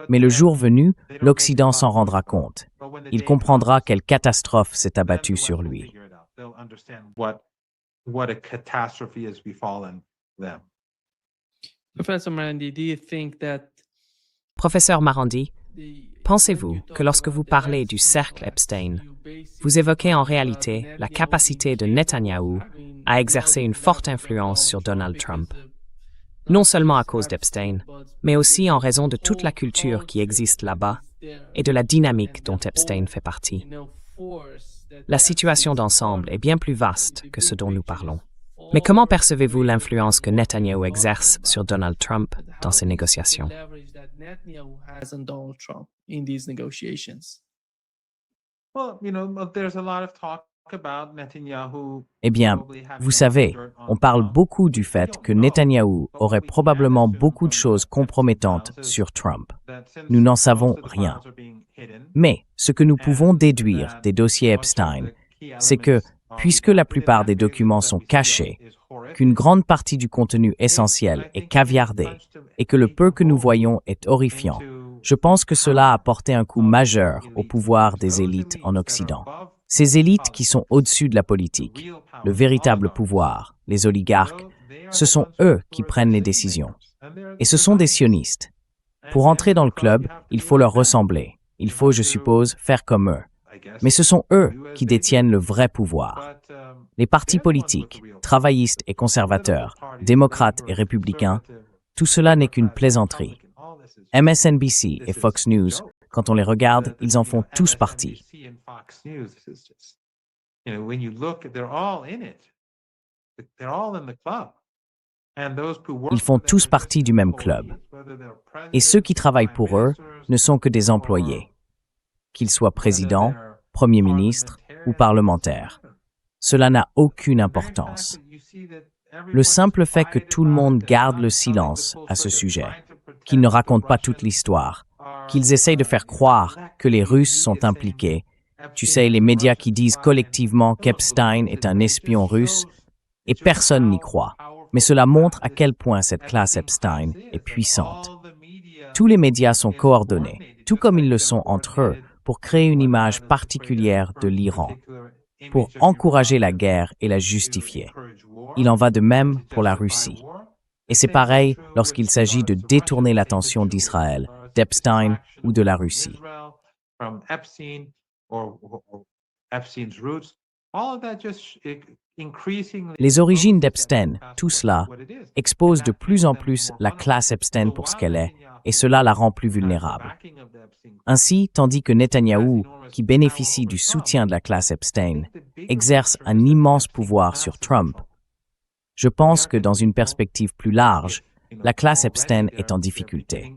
[SPEAKER 2] Mais le jour venu, l'Occident s'en rendra compte. Il comprendra quelle catastrophe s'est abattue sur lui.
[SPEAKER 1] Professeur Marandi, pensez-vous que lorsque vous parlez du cercle Epstein, vous évoquez en réalité la capacité de Netanyahou à exercer une forte influence sur Donald Trump, non seulement à cause d'Epstein, mais aussi en raison de toute la culture qui existe là-bas et de la dynamique dont Epstein fait partie? La situation d'ensemble est bien plus vaste que ce dont nous parlons. Mais comment percevez-vous l'influence que Netanyahou exerce sur Donald Trump dans ces négociations?
[SPEAKER 2] Eh bien, vous savez, on parle beaucoup du fait que Netanyahou aurait probablement beaucoup de choses compromettantes sur Trump. Nous n'en savons rien. Mais ce que nous pouvons déduire des dossiers Epstein, c'est que, puisque la plupart des documents sont cachés, qu'une grande partie du contenu essentiel est caviardé et que le peu que nous voyons est horrifiant, je pense que cela a porté un coup majeur au pouvoir des élites en Occident. Ces élites qui sont au-dessus de la politique, le véritable pouvoir, les oligarques, ce sont eux qui prennent les décisions. Et ce sont des sionistes. Pour entrer dans le club, il faut leur ressembler. Il faut, je suppose, faire comme eux. Mais ce sont eux qui détiennent le vrai pouvoir. Les partis politiques, travaillistes et conservateurs, démocrates et républicains, tout cela n'est qu'une plaisanterie. MSNBC et Fox News, quand on les regarde, ils en font tous partie. Ils font tous partie du même club. Et ceux qui travaillent pour eux ne sont que des employés, qu'ils soient présidents, premiers ministres ou parlementaires. Cela n'a aucune importance. Le simple fait que tout le monde garde le silence à ce sujet, qu'ils ne racontent pas toute l'histoire, qu'ils essayent de faire croire que les Russes sont impliqués. Tu sais, les médias qui disent collectivement qu'Epstein est un espion russe, et personne n'y croit. Mais cela montre à quel point cette classe Epstein est puissante. Tous les médias sont coordonnés, tout comme ils le sont entre eux, pour créer une image particulière de l'Iran, pour encourager la guerre et la justifier. Il en va de même pour la Russie. Et c'est pareil lorsqu'il s'agit de détourner l'attention d'Israël, d'Epstein ou de la Russie. Les origines d'Epstein, tout cela, expose de plus en plus la classe Epstein pour ce qu'elle est, et cela la rend plus vulnérable. Ainsi, tandis que Netanyahou, qui bénéficie du soutien de la classe Epstein, exerce un immense pouvoir sur Trump, je pense que dans une perspective plus large, la classe Epstein est en difficulté.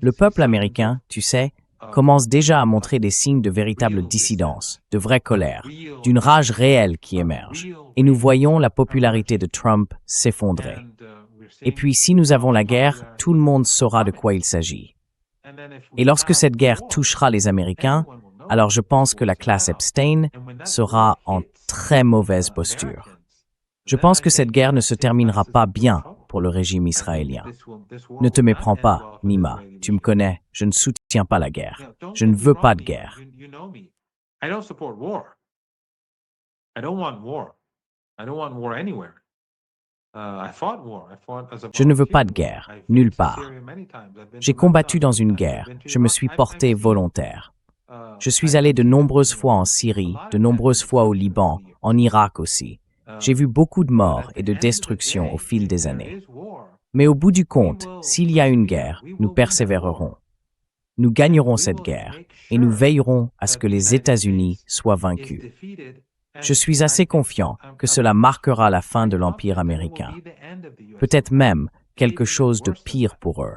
[SPEAKER 2] Le peuple américain, tu sais, commence déjà à montrer des signes de véritable dissidence, de vraie colère, d'une rage réelle qui émerge. Et nous voyons la popularité de Trump s'effondrer. Et puis, si nous avons la guerre, tout le monde saura de quoi il s'agit. Et lorsque cette guerre touchera les Américains, alors je pense que la classe Epstein sera en très mauvaise posture. Je pense que cette guerre ne se terminera pas bien pour le régime israélien. Ne te méprends pas, Nima, tu me connais, je ne soutiens pas la guerre. Je ne veux pas de guerre.
[SPEAKER 3] I don't support war. I don't want war. I don't want war anywhere. I fought war. I fought as a
[SPEAKER 2] Je ne veux pas de
[SPEAKER 3] volunteer.
[SPEAKER 2] guerre,
[SPEAKER 3] I've
[SPEAKER 2] nulle
[SPEAKER 3] been to
[SPEAKER 2] part.
[SPEAKER 3] Syria many times. I've been
[SPEAKER 2] J'ai
[SPEAKER 3] to
[SPEAKER 2] combattu
[SPEAKER 3] Lebanon.
[SPEAKER 2] dans une
[SPEAKER 3] I've
[SPEAKER 2] guerre,
[SPEAKER 3] been to
[SPEAKER 2] je me
[SPEAKER 3] Iraq.
[SPEAKER 2] suis
[SPEAKER 3] I've
[SPEAKER 2] porté
[SPEAKER 3] been to
[SPEAKER 2] volontaire.
[SPEAKER 3] Syria.
[SPEAKER 2] Je suis allé de nombreuses fois en Syrie, de nombreuses fois au Liban, en Irak aussi. J'ai vu beaucoup de morts et de destructions au fil des années. Mais au bout du compte, s'il y a une guerre, nous persévérerons. Nous gagnerons cette guerre et nous veillerons à ce que les États-Unis soient vaincus. Je suis assez confiant que cela marquera la fin de l'Empire américain. Peut-être même quelque chose de pire pour eux.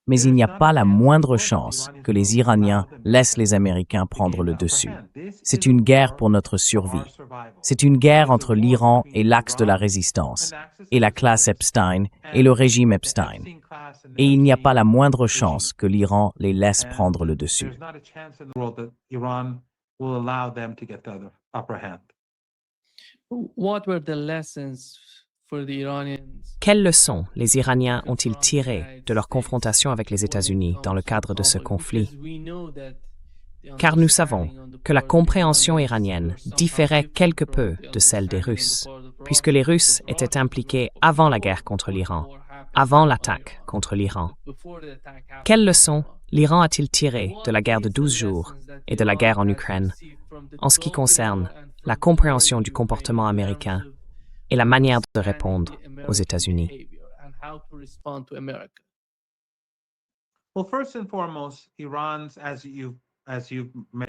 [SPEAKER 2] Mais il n'y a pas la moindre chance que les Iraniens laissent les Américains prendre le dessus. C'est une guerre pour notre survie. C'est une guerre entre l'Iran et l'axe de la résistance, et la classe Epstein et le régime Epstein. Et il n'y a pas la moindre chance que l'Iran les laisse prendre le dessus.
[SPEAKER 4] What were the lessons for the Iranians?
[SPEAKER 1] Quelles leçons les Iraniens ont-ils tirées de leur confrontation avec les États-Unis dans le cadre de ce conflit? Car nous savons que la compréhension iranienne différait quelque peu de celle des Russes, puisque les Russes étaient impliqués avant la guerre contre l'Iran, avant l'attaque contre l'Iran. Quelles leçons l'Iran a-t-il tirées de la guerre de 12 jours et de la guerre en Ukraine en ce qui concerne la compréhension du comportement américain et la manière de répondre aux États-Unis?
[SPEAKER 3] Well, first and foremost, Iran's,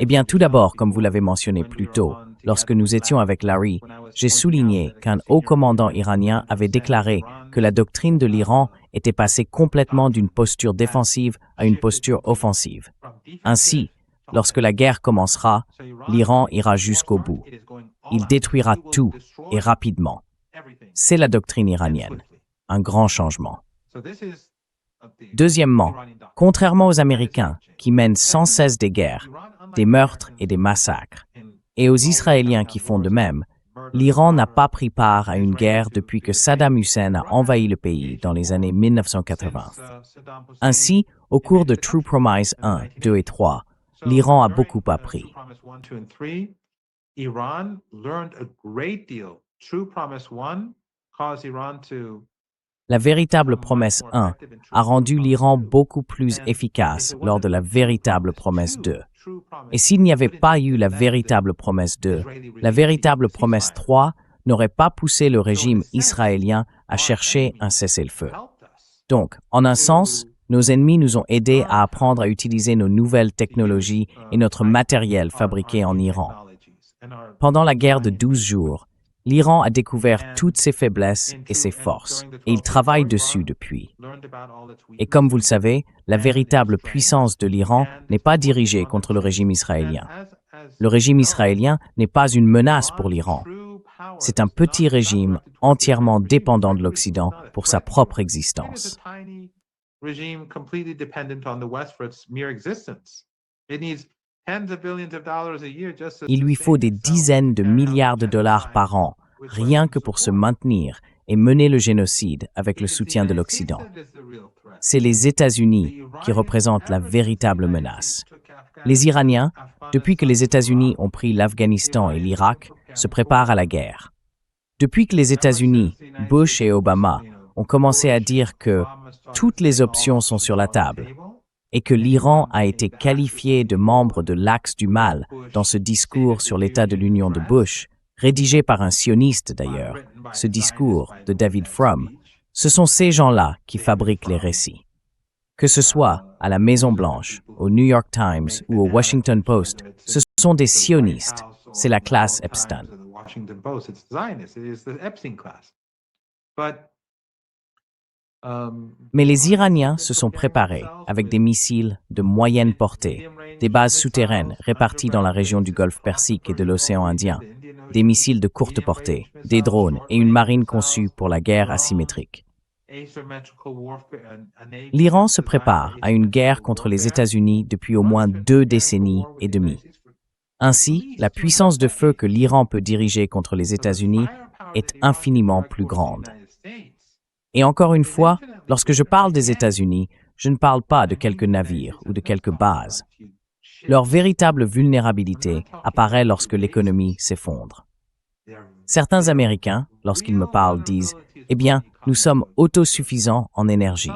[SPEAKER 2] Eh bien, tout d'abord, comme vous l'avez mentionné plus tôt, lorsque nous étions avec Larry, j'ai souligné qu'un haut commandant iranien avait déclaré que la doctrine de l'Iran était passée complètement d'une posture défensive à une posture offensive. Ainsi, lorsque la guerre commencera, l'Iran ira jusqu'au bout. Il détruira tout et rapidement. C'est la doctrine iranienne. Un grand changement. Deuxièmement, contrairement aux Américains qui mènent sans cesse des guerres, des meurtres et des massacres, et aux Israéliens qui font de même, l'Iran n'a pas pris part à une guerre depuis que Saddam Hussein a envahi le pays dans les années 1980. Ainsi, au cours de True Promise 1, 2 et 3, l'Iran a beaucoup appris.
[SPEAKER 3] Iran learned a great deal. True Promise 1 caused Iran to
[SPEAKER 2] La véritable promesse 1 a rendu l'Iran beaucoup plus efficace lors de la véritable promesse 2. Et s'il n'y avait pas eu la véritable promesse 2, la véritable promesse 3 n'aurait pas poussé le régime israélien à chercher un cessez-le-feu. Donc, en un sens, nos ennemis nous ont aidés à apprendre à utiliser nos nouvelles technologies et notre matériel fabriqué en Iran. Pendant la guerre de 12 jours, l'Iran a découvert toutes ses faiblesses et ses forces, et il travaille dessus depuis. Et comme vous le savez, la véritable puissance de l'Iran n'est pas dirigée contre le régime israélien. Le régime israélien n'est pas une menace pour l'Iran. C'est un petit régime entièrement dépendant de l'Occident pour sa propre existence. Il lui faut des dizaines de milliards de dollars par an, rien que pour se maintenir et mener le génocide avec le soutien de l'Occident. C'est les États-Unis qui représentent la véritable menace. Les Iraniens, depuis que les États-Unis ont pris l'Afghanistan et l'Irak, se préparent à la guerre. Depuis que les États-Unis, Bush et Obama, ont commencé à dire que toutes les options sont sur la table, et que l'Iran a été qualifié de membre de l'axe du mal dans ce discours sur l'état de l'Union de Bush, rédigé par un sioniste d'ailleurs, ce discours de David Frum, ce sont ces gens-là qui fabriquent les récits. Que ce soit à la Maison-Blanche, au New York Times ou au Washington Post, ce sont des sionistes, c'est la classe Epstein. Mais les Iraniens se sont préparés avec des missiles de moyenne portée, des bases souterraines réparties dans la région du Golfe Persique et de l'océan Indien, des missiles de courte portée, des drones et une marine conçue pour la guerre asymétrique. L'Iran se prépare à une guerre contre les États-Unis depuis au moins 2 décennies et demie. Ainsi, la puissance de feu que l'Iran peut diriger contre les États-Unis est infiniment plus grande. Et encore une fois, lorsque je parle des États-Unis, je ne parle pas de quelques navires ou de quelques bases. Leur véritable vulnérabilité apparaît lorsque l'économie s'effondre. Certains Américains, lorsqu'ils me parlent, disent « Eh bien, nous sommes autosuffisants en énergie. »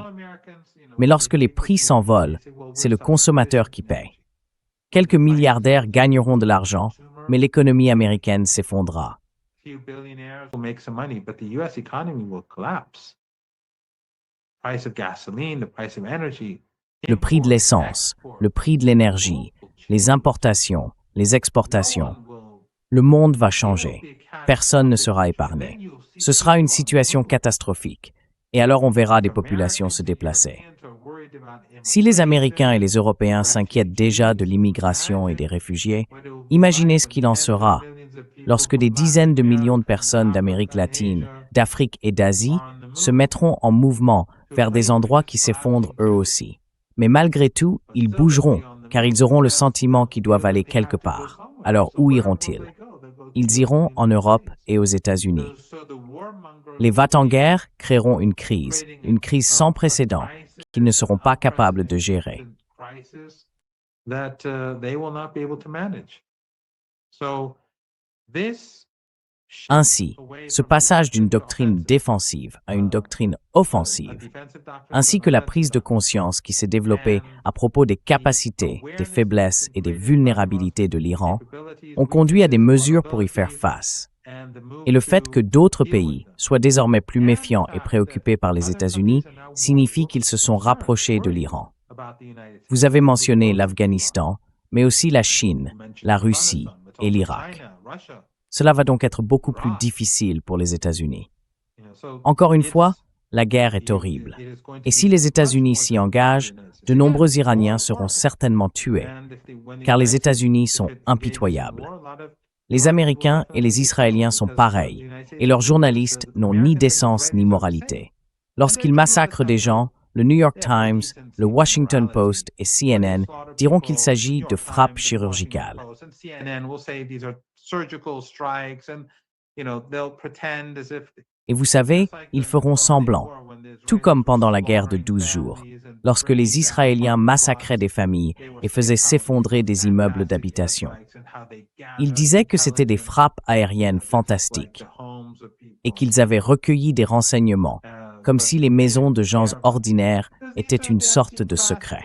[SPEAKER 2] Mais lorsque les prix s'envolent, c'est le consommateur qui paie. Quelques milliardaires gagneront de l'argent, mais l'économie américaine s'effondrera. Le prix de l'essence, le prix de l'énergie, les importations, les exportations. Le monde va changer. Personne ne sera épargné. Ce sera une situation catastrophique. Et alors on verra des populations se déplacer. Si les Américains et les Européens s'inquiètent déjà de l'immigration et des réfugiés, imaginez ce qu'il en sera lorsque des dizaines de millions de personnes d'Amérique latine, d'Afrique et d'Asie se mettront en mouvement vers des endroits qui s'effondrent eux aussi. Mais malgré tout, ils bougeront, car ils auront le sentiment qu'ils doivent aller quelque part. Alors où iront-ils? Ils iront en Europe et aux États-Unis. Les va-t-en-guerre créeront une crise sans précédent, qu'ils ne seront pas capables de gérer. Ainsi, ce passage d'une doctrine défensive à une doctrine offensive, ainsi que la prise de conscience qui s'est développée à propos des capacités, des faiblesses et des vulnérabilités de l'Iran, ont conduit à des mesures pour y faire face. Et le fait que d'autres pays soient désormais plus méfiants et préoccupés par les États-Unis signifie qu'ils se sont rapprochés de l'Iran. Vous avez mentionné l'Afghanistan, mais aussi la Chine, la Russie et l'Irak. Cela va donc être beaucoup plus difficile pour les États-Unis. Encore une fois, la guerre est horrible. Et si les États-Unis s'y engagent, de nombreux Iraniens seront certainement tués, car les États-Unis sont impitoyables. Les Américains et les Israéliens sont pareils, et leurs journalistes n'ont ni décence ni moralité. Lorsqu'ils massacrent des gens, le New York Times, le Washington Post et CNN diront qu'il s'agit de frappes chirurgicales. Et vous savez, ils feront semblant, tout comme pendant la guerre de 12 jours, lorsque les Israéliens massacraient des familles et faisaient s'effondrer des immeubles d'habitation. Ils disaient que c'était des frappes aériennes fantastiques et qu'ils avaient recueilli des renseignements, comme si les maisons de gens ordinaires étaient une sorte de secret.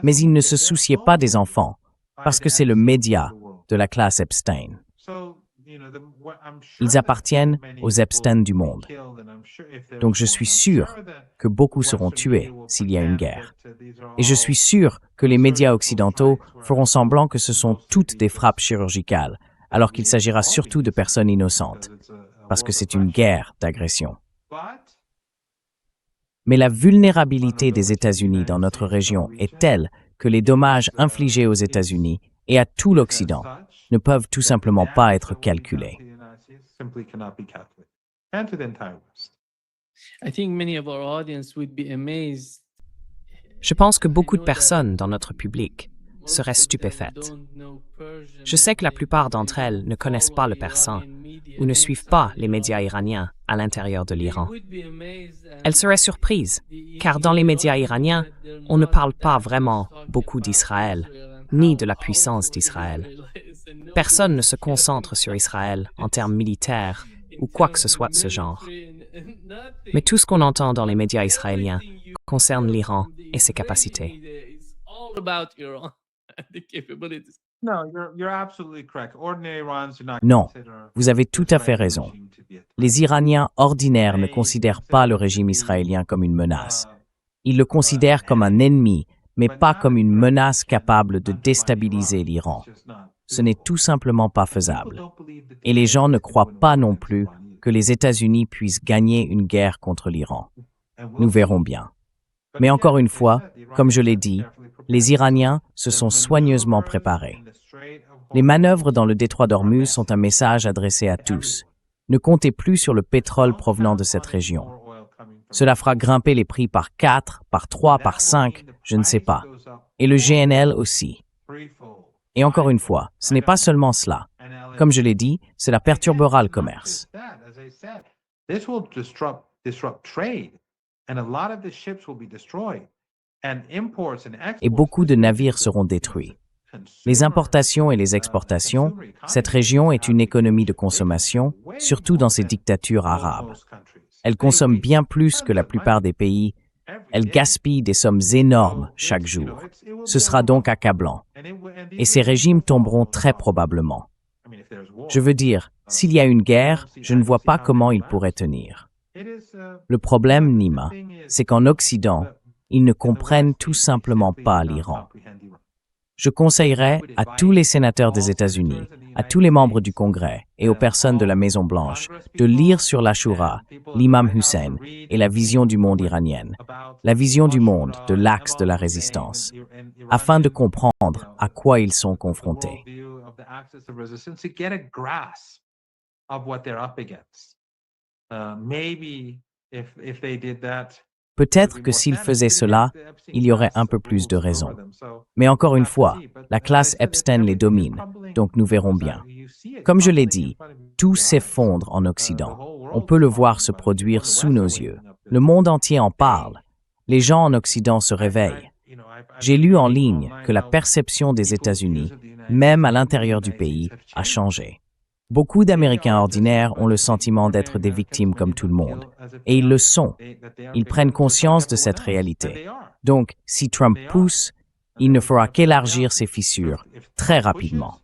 [SPEAKER 2] Mais ils ne se souciaient pas des enfants, parce que c'est le média de la classe Epstein. Ils appartiennent aux Epstein du monde. Donc je suis sûr que beaucoup seront tués s'il y a une guerre. Et je suis sûr que les médias occidentaux feront semblant que ce sont toutes des frappes chirurgicales, alors qu'il s'agira surtout de personnes innocentes, parce que c'est une guerre d'agression. Mais la vulnérabilité des États-Unis dans notre région est telle que les dommages infligés aux États-Unis et à tout l'Occident ne peuvent tout simplement pas être calculés.
[SPEAKER 1] Je pense que beaucoup de personnes dans notre public seraient stupéfaites. Je sais que la plupart d'entre elles ne connaissent pas le persan ou ne suivent pas les médias iraniens à l'intérieur de l'Iran. Elles seraient surprises, car dans les médias iraniens, on ne parle pas vraiment beaucoup d'Israël, ni de la puissance d'Israël. Personne ne se concentre sur Israël en termes militaires ou quoi que ce soit de ce genre. Mais tout ce qu'on entend dans les médias israéliens concerne l'Iran et ses capacités.
[SPEAKER 2] Non, vous avez tout à fait raison. Les Iraniens ordinaires ne considèrent pas le régime israélien comme une menace. Ils le considèrent comme un ennemi, mais pas comme une menace capable de déstabiliser l'Iran. Ce n'est tout simplement pas faisable. Et les gens ne croient pas non plus que les États-Unis puissent gagner une guerre contre l'Iran. Nous verrons bien. Mais encore une fois, comme je l'ai dit, les Iraniens se sont soigneusement préparés. Les manœuvres dans le détroit d'Ormuz sont un message adressé à tous. Ne comptez plus sur le pétrole provenant de cette région. Cela fera grimper les prix par 4, par 3, par 5, je ne sais pas. Et le GNL aussi. Et encore une fois, ce n'est pas seulement cela. Comme je l'ai dit, cela perturbera le commerce. Et beaucoup de navires seront détruits. Les importations et les exportations, cette région est une économie de consommation, surtout dans ces dictatures arabes. Elle consomme bien plus que la plupart des pays. Elle gaspille des sommes énormes chaque jour. Ce sera donc accablant. Et ces régimes tomberont très probablement. Je veux dire, s'il y a une guerre, je ne vois pas comment ils pourraient tenir. Le problème, Nima, c'est qu'en Occident, ils ne comprennent tout simplement pas l'Iran. Je conseillerais à tous les sénateurs des États-Unis, à tous les membres du Congrès et aux personnes de la Maison-Blanche de lire sur l'Ashura, l'imam Hussein et la vision du monde iranienne, la vision du monde de l'axe de la résistance, afin de comprendre à quoi ils sont confrontés. Peut-être que s'ils faisaient cela, il y aurait un peu plus de raison. Mais encore une fois, la classe Epstein les domine, donc nous verrons bien. Comme je l'ai dit, tout s'effondre en Occident. On peut le voir se produire sous nos yeux. Le monde entier en parle. Les gens en Occident se réveillent. J'ai lu en ligne que la perception des États-Unis, même à l'intérieur du pays, a changé. Beaucoup d'Américains ordinaires ont le sentiment d'être des victimes comme tout le monde. Et ils le sont. Ils prennent conscience de cette réalité. Donc, si Trump pousse, il ne fera qu'élargir ces fissures très rapidement.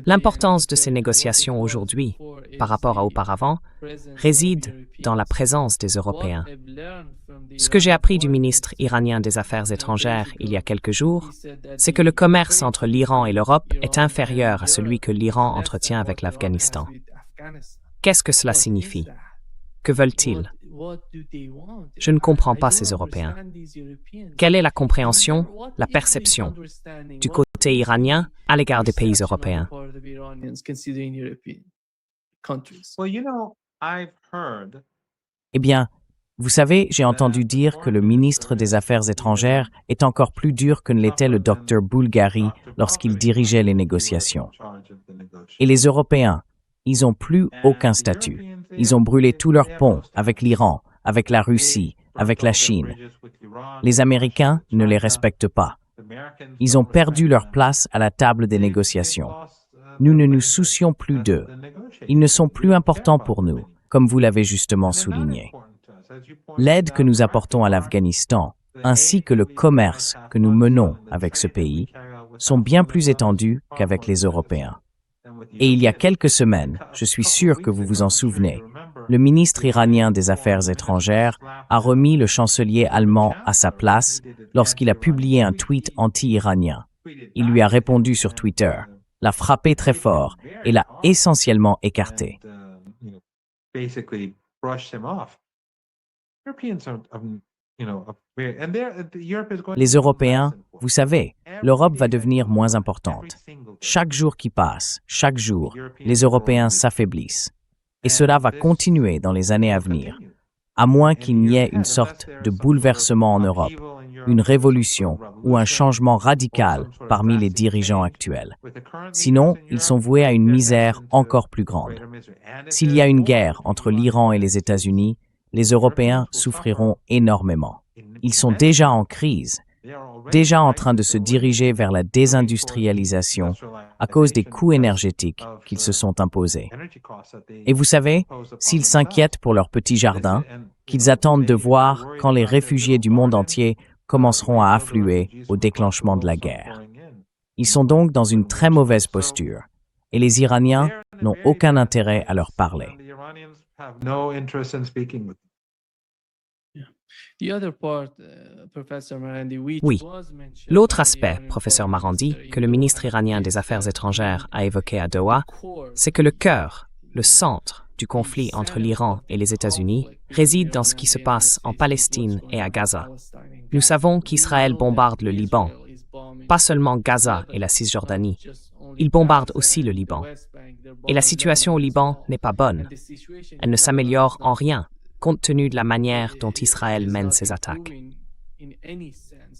[SPEAKER 1] L'importance de ces négociations aujourd'hui, par rapport à auparavant, réside dans la présence des Européens. Ce que j'ai appris du ministre iranien des Affaires étrangères il y a quelques jours, c'est que le commerce entre l'Iran et l'Europe est inférieur à celui que l'Iran entretient avec l'Afghanistan. Qu'est-ce que cela signifie? Que veulent-ils? Je ne comprends pas ces Européens. Quelle est la compréhension, la perception du côté iranien à l'égard des pays européens?
[SPEAKER 2] Eh bien, vous savez, j'ai entendu dire que le ministre des Affaires étrangères est encore plus dur que ne l'était le docteur Bulgari lorsqu'il dirigeait les négociations. Et les Européens, ils n'ont plus aucun statut. Ils ont brûlé tous leurs ponts avec l'Iran, avec la Russie, avec la Chine. Les Américains ne les respectent pas. Ils ont perdu leur place à la table des négociations. Nous ne nous soucions plus d'eux. Ils ne sont plus importants pour nous, comme vous l'avez justement souligné. L'aide que nous apportons à l'Afghanistan, ainsi que le commerce que nous menons avec ce pays, sont bien plus étendus qu'avec les Européens. Et il y a quelques semaines, je suis sûr que vous vous en souvenez, le ministre iranien des Affaires étrangères a remis le chancelier allemand à sa place lorsqu'il a publié un tweet anti-iranien. Il lui a répondu sur Twitter, l'a frappé très fort et l'a essentiellement écarté. Les Européens, vous savez, l'Europe va devenir moins importante. Chaque jour qui passe, chaque jour, les Européens s'affaiblissent. Et cela va continuer dans les années à venir, à moins qu'il n'y ait une sorte de bouleversement en Europe, une révolution ou un changement radical parmi les dirigeants actuels. Sinon, ils sont voués à une misère encore plus grande. S'il y a une guerre entre l'Iran et les États-Unis, les Européens souffriront énormément. Ils sont déjà en crise, déjà en train de se diriger vers la désindustrialisation à cause des coûts énergétiques qu'ils se sont imposés. Et vous savez, s'ils s'inquiètent pour leur petit jardin, qu'ils attendent de voir quand les réfugiés du monde entier commenceront à affluer au déclenchement de la guerre. Ils sont donc dans une très mauvaise posture, et les Iraniens n'ont aucun intérêt à leur parler.
[SPEAKER 1] Oui. L'autre aspect, professeur Marandi, que le ministre iranien des Affaires étrangères a évoqué à Doha, c'est que le cœur, le centre du conflit entre l'Iran et les États-Unis réside dans ce qui se passe en Palestine et à Gaza. Nous savons qu'Israël bombarde le Liban, pas seulement Gaza et la Cisjordanie, Ils bombardent aussi le Liban. Et la situation au Liban n'est pas bonne. Elle ne s'améliore en rien, compte tenu de la manière dont Israël mène ses attaques.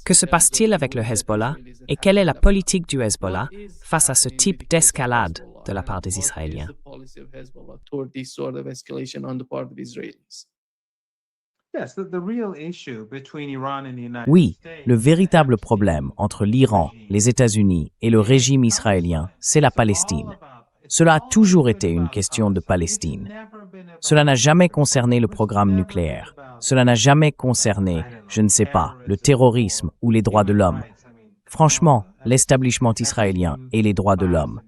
[SPEAKER 1] Que se passe-t-il avec le Hezbollah et quelle est la politique du Hezbollah face à ce type d'escalade de la part des Israéliens?
[SPEAKER 2] Oui, le véritable problème entre l'Iran, les États-Unis et le régime israélien, c'est la Palestine. Cela a toujours été une question de Palestine. Cela n'a jamais concerné le programme nucléaire. Cela n'a jamais concerné, je ne sais pas, le terrorisme ou les droits de l'homme. Franchement, l'établissement israélien et les droits de l'homme,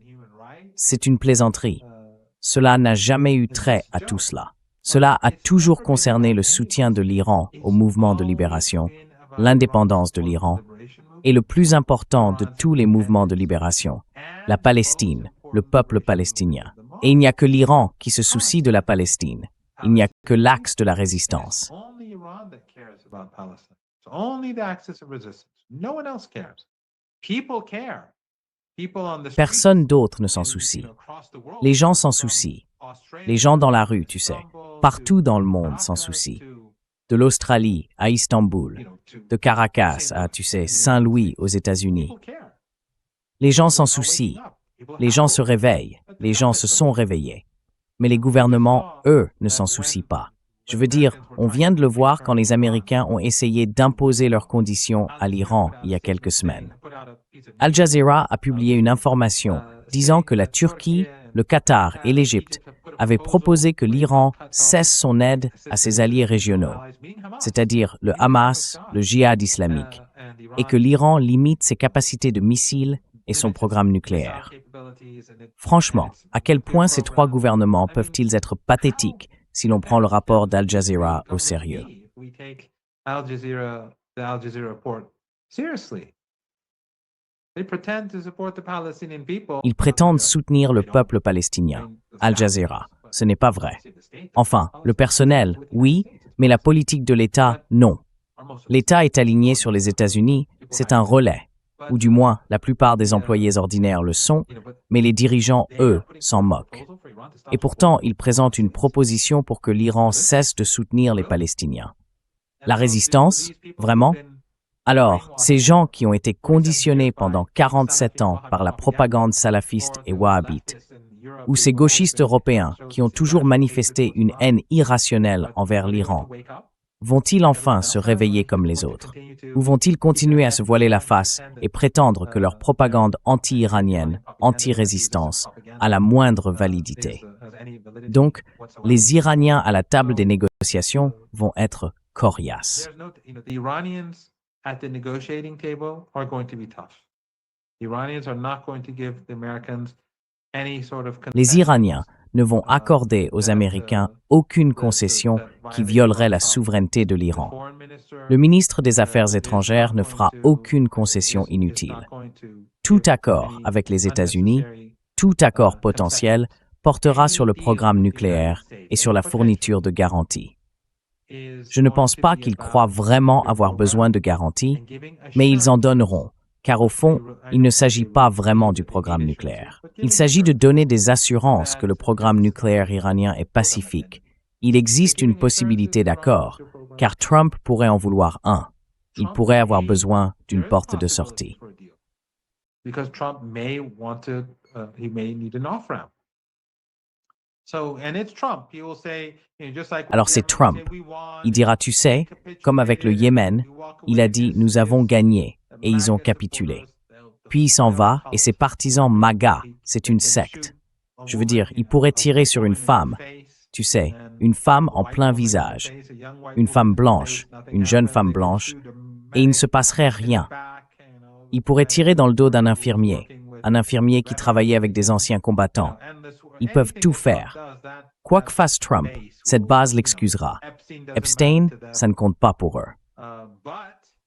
[SPEAKER 2] c'est une plaisanterie. Cela n'a jamais eu trait à tout cela. Cela a toujours concerné le soutien de l'Iran au mouvement de libération, l'indépendance de l'Iran, et le plus important de tous les mouvements de libération, la Palestine, le peuple palestinien. Et il n'y a que l'Iran qui se soucie de la Palestine. Il n'y a que l'axe de la résistance. Personne d'autre ne s'en soucie. Les gens s'en soucient. Les gens dans la rue, tu sais, partout dans le monde s'en soucient. De l'Australie à Istanbul, de Caracas à, tu sais, Saint-Louis aux États-Unis. Les gens s'en soucient. Les gens se réveillent. Les gens se sont réveillés. Mais les gouvernements, eux, ne s'en soucient pas. Je veux dire, on vient de le voir quand les Américains ont essayé d'imposer leurs conditions à l'Iran il y a quelques semaines. Al Jazeera a publié une information disant que la Turquie, le Qatar et l'Égypte avaient proposé que l'Iran cesse son aide à ses alliés régionaux, c'est-à-dire le Hamas, le djihad islamique, et que l'Iran limite ses capacités de missiles et son programme nucléaire. Franchement, à quel point ces trois gouvernements peuvent-ils être pathétiques si l'on prend le rapport d'Al Jazeera au sérieux? Ils prétendent soutenir le peuple palestinien. Al Jazeera, ce n'est pas vrai. Enfin, le personnel, oui, mais la politique de l'État, non. L'État est aligné sur les États-Unis, c'est un relais. Ou du moins, la plupart des employés ordinaires le sont, mais les dirigeants, eux, s'en moquent. Et pourtant, ils présentent une proposition pour que l'Iran cesse de soutenir les Palestiniens. La résistance, vraiment? Alors, ces gens qui ont été conditionnés pendant 47 ans par la propagande salafiste et wahhabite, ou ces gauchistes européens qui ont toujours manifesté une haine irrationnelle envers l'Iran, vont-ils enfin se réveiller comme les autres? Ou vont-ils continuer à se voiler la face et prétendre que leur propagande anti-iranienne, anti-résistance, a la moindre validité? Donc, les Iraniens à la table des négociations vont être coriaces. Les Iraniens ne vont accorder aux Américains aucune concession qui violerait la souveraineté de l'Iran. Le ministre des Affaires étrangères ne fera aucune concession inutile. Tout accord avec les États-Unis, tout accord potentiel, portera sur le programme nucléaire et sur la fourniture de garanties. Je ne pense pas qu'ils croient vraiment avoir besoin de garanties, mais ils en donneront, car au fond, il ne s'agit pas vraiment du programme nucléaire. Il s'agit de donner des assurances que le programme nucléaire iranien est pacifique. Il existe une possibilité d'accord, car Trump pourrait en vouloir un. Il pourrait avoir besoin d'une porte de sortie. Alors c'est Trump. Il dira, tu sais, comme avec le Yémen, il a dit « nous avons gagné » et ils ont capitulé. Puis il s'en va et ses partisans MAGA, c'est une secte. Je veux dire, il pourrait tirer sur une femme, tu sais, une femme en plein visage, une femme blanche, une jeune femme blanche, et il ne se passerait rien. Il pourrait tirer dans le dos d'un infirmier qui travaillait avec des anciens combattants. Ils peuvent tout faire. Quoi que fasse Trump, cette base l'excusera. Epstein, ça ne compte pas pour eux.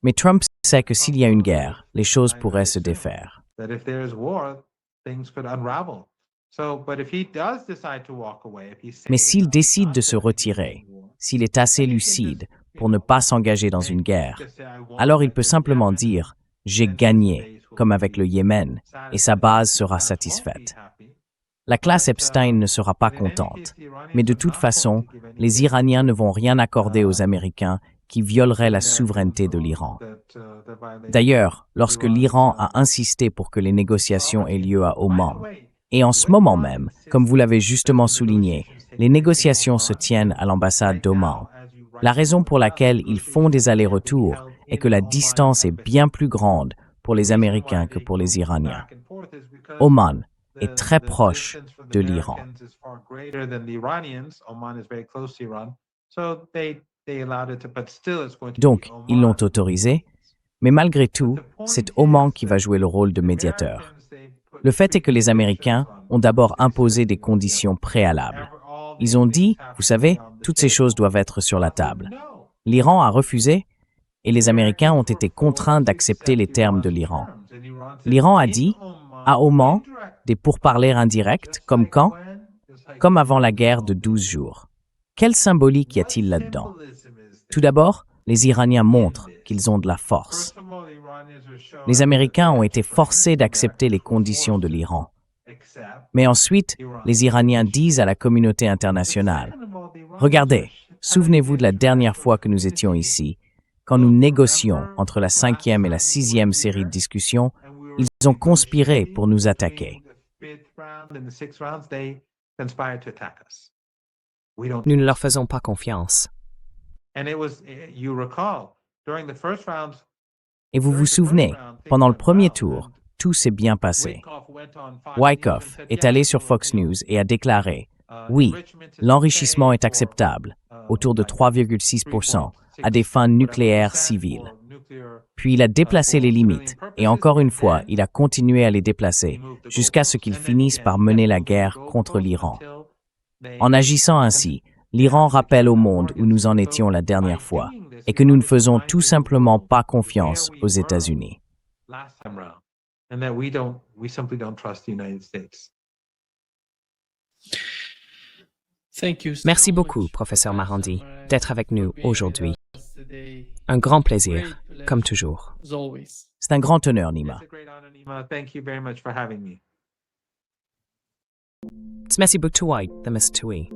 [SPEAKER 2] Mais Trump sait que s'il y a une guerre, les choses pourraient se défaire. Mais s'il décide de se retirer, s'il est assez lucide pour ne pas s'engager dans une guerre, alors il peut simplement dire « j'ai gagné », comme avec le Yémen, et sa base sera satisfaite. La classe Epstein ne sera pas contente, mais de toute façon, les Iraniens ne vont rien accorder aux Américains qui violeraient la souveraineté de l'Iran. D'ailleurs, lorsque l'Iran a insisté pour que les négociations aient lieu à Oman, et en ce moment même, comme vous l'avez justement souligné, les négociations se tiennent à l'ambassade d'Oman. La raison pour laquelle ils font des allers-retours est que la distance est bien plus grande pour les Américains que pour les Iraniens. Oman est très proche de l'Iran. Donc, ils l'ont autorisé, mais malgré tout, c'est Oman qui va jouer le rôle de médiateur. Le fait est que les Américains ont d'abord imposé des conditions préalables. Ils ont dit, vous savez, toutes ces choses doivent être sur la table. L'Iran a refusé et les Américains ont été contraints d'accepter les termes de l'Iran. L'Iran a dit, à Oman, des pourparlers indirects, comme quand? Comme avant la guerre de 12 jours. Quelle symbolique y a-t-il là-dedans? Tout d'abord, les Iraniens montrent qu'ils ont de la force. Les Américains ont été forcés d'accepter les conditions de l'Iran. Mais ensuite, les Iraniens disent à la communauté internationale, « Regardez, souvenez-vous de la dernière fois que nous étions ici, quand nous négocions entre la 5e et la 6e série de discussions, ils ont conspiré pour nous attaquer. »
[SPEAKER 1] Nous ne leur faisons pas confiance.
[SPEAKER 2] Et vous vous souvenez, pendant le premier tour, tout s'est bien passé. Wyckoff est allé sur Fox News et a déclaré « Oui, l'enrichissement est acceptable, autour de 3,6%, à des fins nucléaires civiles. » Puis il a déplacé les limites, et encore une fois, il a continué à les déplacer, jusqu'à ce qu'il finisse par mener la guerre contre l'Iran. En agissant ainsi, l'Iran rappelle au monde où nous en étions la dernière fois, et que nous ne faisons tout simplement pas confiance aux États-Unis.
[SPEAKER 1] Merci beaucoup, professeur Marandi, d'être avec nous aujourd'hui. Un grand plaisir, comme toujours.
[SPEAKER 2] C'est un grand honneur, Nima.
[SPEAKER 1] Merci beaucoup, the Mr. Tui.